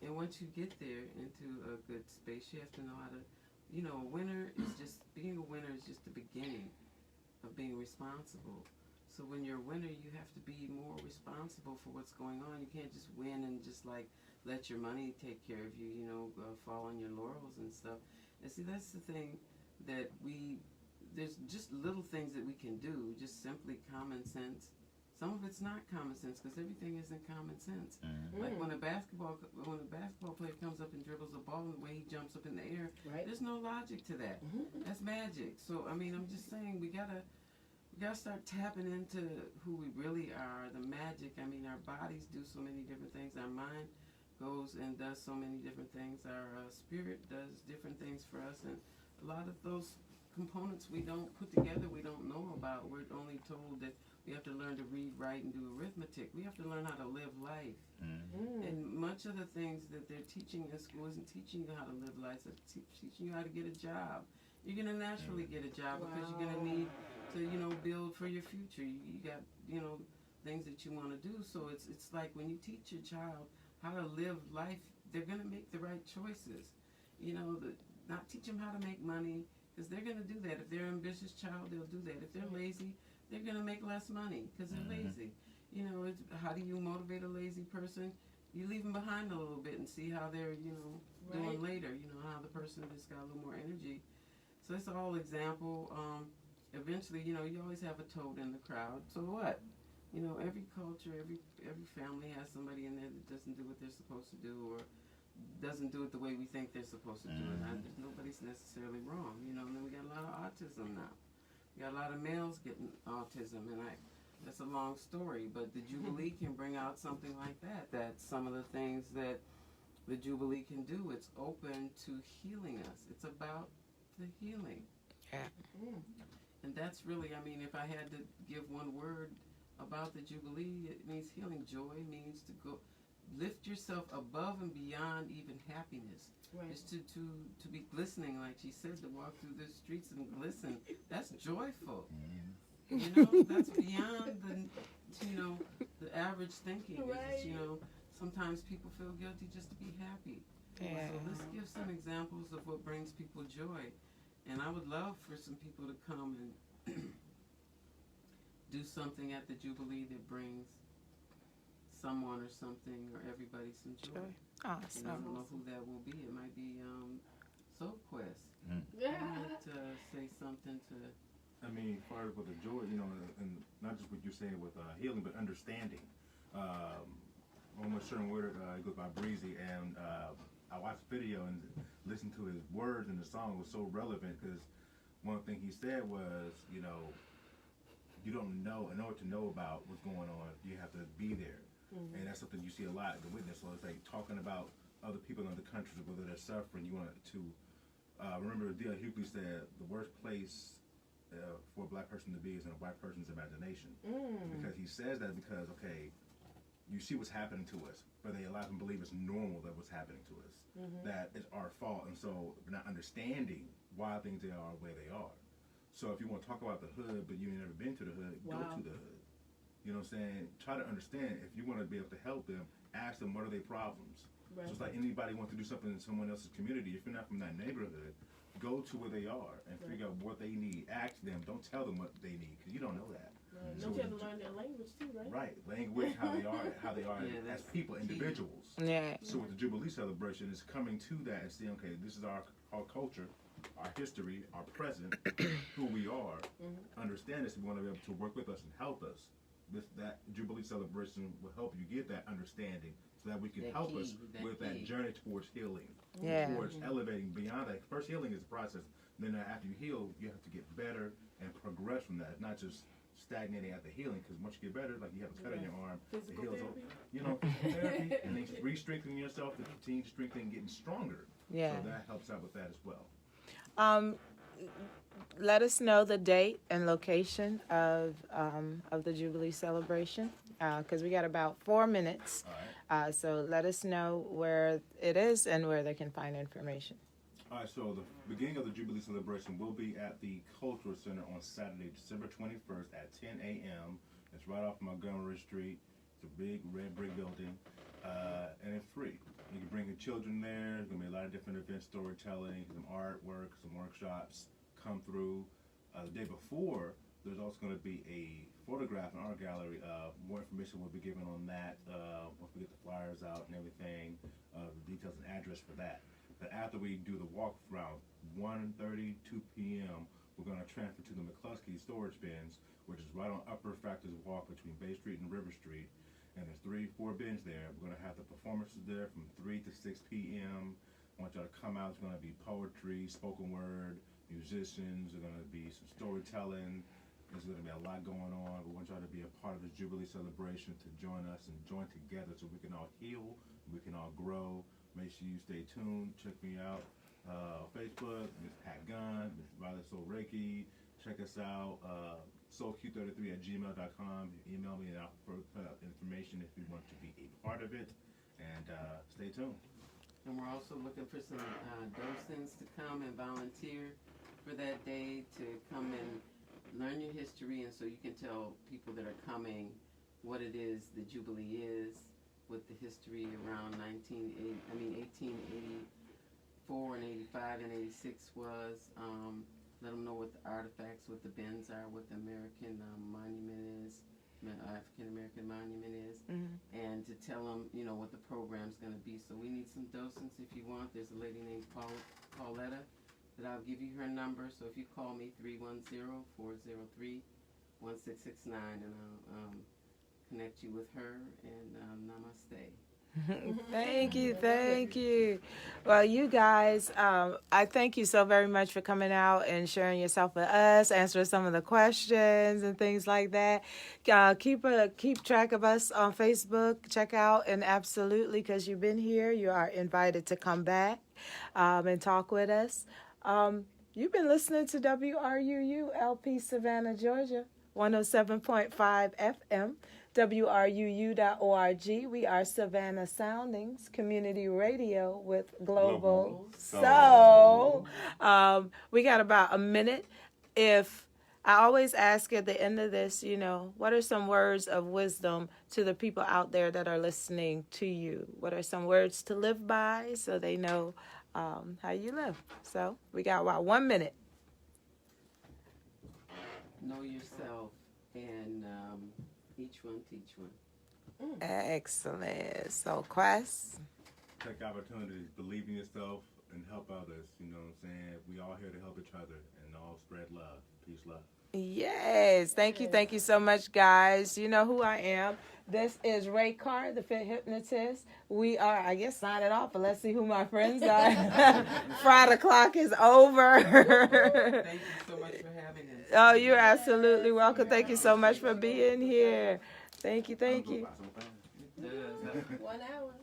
And once you get there into a good space, you have to know how to, you know, being a winner is just the beginning of being responsible. So when you're a winner, you have to be more responsible for what's going on. You can't just win and just like let your money take care of you, you know, fall on your laurels and stuff. And see, that's the thing that there's just little things that we can do, just simply common sense. Some of it's not common sense because everything isn't common sense. Like when a basketball player comes up and dribbles a ball and the way he jumps up in the air, there's no logic to that. That's magic. So I mean, I'm just saying we gotta start tapping into who we really are, the magic. I mean, our bodies do so many different things. Our mind goes and does so many different things. Our spirit does different things for us, and a lot of those components we don't put together, we don't know about. We're only told that we have to learn to read, write, and do arithmetic. We have to learn how to live life. And much of the things that they're teaching in school isn't teaching you how to live life. It's teaching you how to get a job. You're going to naturally get a job because you're going to need to, you know, build for your future. You got, you know, things that you want to do. So it's like when you teach your child how to live life, they're going to make the right choices. You know, not teach them how to make money, because they're going to do that. If they're an ambitious child, they'll do that. If they're lazy, they're going to make less money because they're lazy. You know, how do you motivate a lazy person? You leave them behind a little bit and see how they're, you know, doing later. You know, how the person just got a little more energy. So it's all example. Eventually, you know, you always have a toad in the crowd. So what? You know, every culture, every family has somebody in there that doesn't do what they're supposed to do or doesn't do it the way we think they're supposed to do it. Nobody's necessarily wrong, you know. And then we got a lot of autism now. We got a lot of males getting autism, and That's a long story, but the Jubilee can bring out something like that. That's some of the things that the Jubilee can do. It's open to healing us. It's about the healing. Yeah. And that's really, I mean, if I had to give one word about the Jubilee, it means healing. Joy means to go lift yourself above and beyond even happiness. Right. Just to be glistening, like she said, to walk through the streets and glisten. That's joyful. You know, that's beyond the average thinking. Right. It's, sometimes people feel guilty just to be happy. Yeah. So let's give some examples of what brings people joy. And I would love for some people to come and do something at the Jubilee that brings someone or something or everybody some joy. Awesome. And I don't know who that will be. It might be Soul Quest. Yeah. Might say something to. I mean, part of with the joy, and not just what you're saying with healing, but understanding. Almost certain word, it goes by Breezy, and I watched the video and listened to his words, and the song was so relevant because one thing he said was, you don't know, in order to know about what's going on, you have to be there. And that's something you see a lot in the witness. So it's like talking about other people in other countries, whether they're suffering. You want to remember D.L. Hughley said the worst place for a black person to be is in a white person's imagination. Because he says that because, okay, you see what's happening to us, but they allow them to believe it's normal that what's happening to us, that it's our fault. And so we're not understanding why things they are the way they are. So if you want to talk about the hood, but you've never been to the hood, go to the hood. You know what I'm saying? Try to understand. If you want to be able to help them, ask them what are their problems. Right. Just like anybody wants to do something in someone else's community, if you're not from that neighborhood, go to where they are and figure out what they need. Ask them. Don't tell them what they need because you don't know that. Right. So Don't you have to learn their language too, right? Right. Language, how they are Yeah, as that's people, key. individuals. Yeah. So with the Jubilee celebration, is coming to that and saying, okay, this is our culture, our history, our present, who we are. Understand this. We want to be able to work with us and help us. That Jubilee celebration will help you get that understanding so that we can help us with that journey towards healing, towards elevating beyond that. First, healing is a process. Then after you heal, you have to get better and progress from that. Not just stagnating at the healing, because once you get better, like you have a cut on your arm, Physical it heals. therapy. Physical therapy, and then re-strengthening yourself to continue strengthening, getting stronger. Yeah. So that helps out with that as well. Let us know the date and location of the Jubilee celebration because we got about 4 minutes. All right. So let us know where it is and where they can find information. All right, so the beginning of the Jubilee celebration will be at the Cultural Center on Saturday, December 21st at 10 a.m. It's right off Montgomery Street. It's a big red brick building, and it's free. You can bring your children there. There's going to be a lot of different events, storytelling, some artwork, some workshops come through. The day before, there's also going to be a photograph and art gallery. More information will be given on that once we get the flyers out and everything, the details and address for that. But after we do the walk around 1:30, 2 p.m., we're going to transfer to the McCluskey storage bins, which is right on Upper Factors Walk between Bay Street and River Street. And there's 3-4 bins there. We're going to have the performances there from 3 to 6 p.m. I want y'all to come out. It's going to be poetry, spoken word, musicians. There's going to be some storytelling. There's going to be a lot going on. We want y'all to be a part of this Jubilee celebration, to join us and join together so we can all heal, we can all grow. Make sure you stay tuned. Check me out on Facebook, Miss Pat Gunn, Miss Violet Soul Reiki. Check us out, soulq33@gmail.com. Email me and I'll put out information if you want to be a part of it. And stay tuned. And we're also looking for some docents to come and volunteer for that day, to come and learn your history, and so you can tell people that are coming what it is the Jubilee is, what the history around 1884 and 85 and 86 was. Let them know what the artifacts, what the bins are, what the American monument is, African American monument is, and to tell them, what the program's going to be. So we need some docents if you want. There's a lady named Pauletta that I'll give you her number. So if you call me 310-403-1669, and I'll connect you with her. And namaste. Thank you, thank you. Well, you guys, I thank you so very much for coming out and sharing yourself with us, answering some of the questions and things like that. Keep track of us on Facebook. Check out and absolutely, because you've been here, you are invited to come back and talk with us. You've been listening to WRUU LP Savannah, Georgia, 107.5 FM. WRUU.org. We are Savannah Soundings, community radio with Global Soul. We got about a minute. If I always ask at the end of this, what are some words of wisdom to the people out there that are listening to you? What are some words to live by so they know how you live? So we got about 1 minute. Know yourself and each one teach one. Excellent. So, Quest? Take opportunities, believe in yourself, and help others. You know what I'm saying? We all here to help each other and all spread love. Peace, love. Yes. Thank you so much, guys. You know who I am. This is Ray Carr, the Fit Hypnotist. We are, I guess, signing off, but let's see who my friends are. Friday clock is over. Thank you so much for having us. Oh, you're absolutely welcome. Thank you so much for being here. Thank you. It does. 1 hour.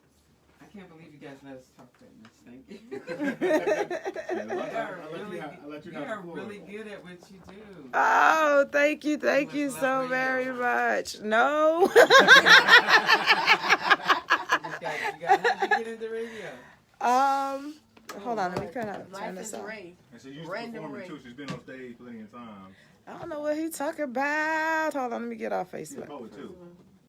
I can't believe you guys let us talk that much. Thank you. You are really good at what you do. Oh, thank you so very much. No. You got to get into radio. Hold on, let me turn Life this is off. Ray. And she's used to Random performing Ray. too. She's been on stage plenty of times. I don't know what he's talking about. Hold on, let me get off She's a Facebook. poet too.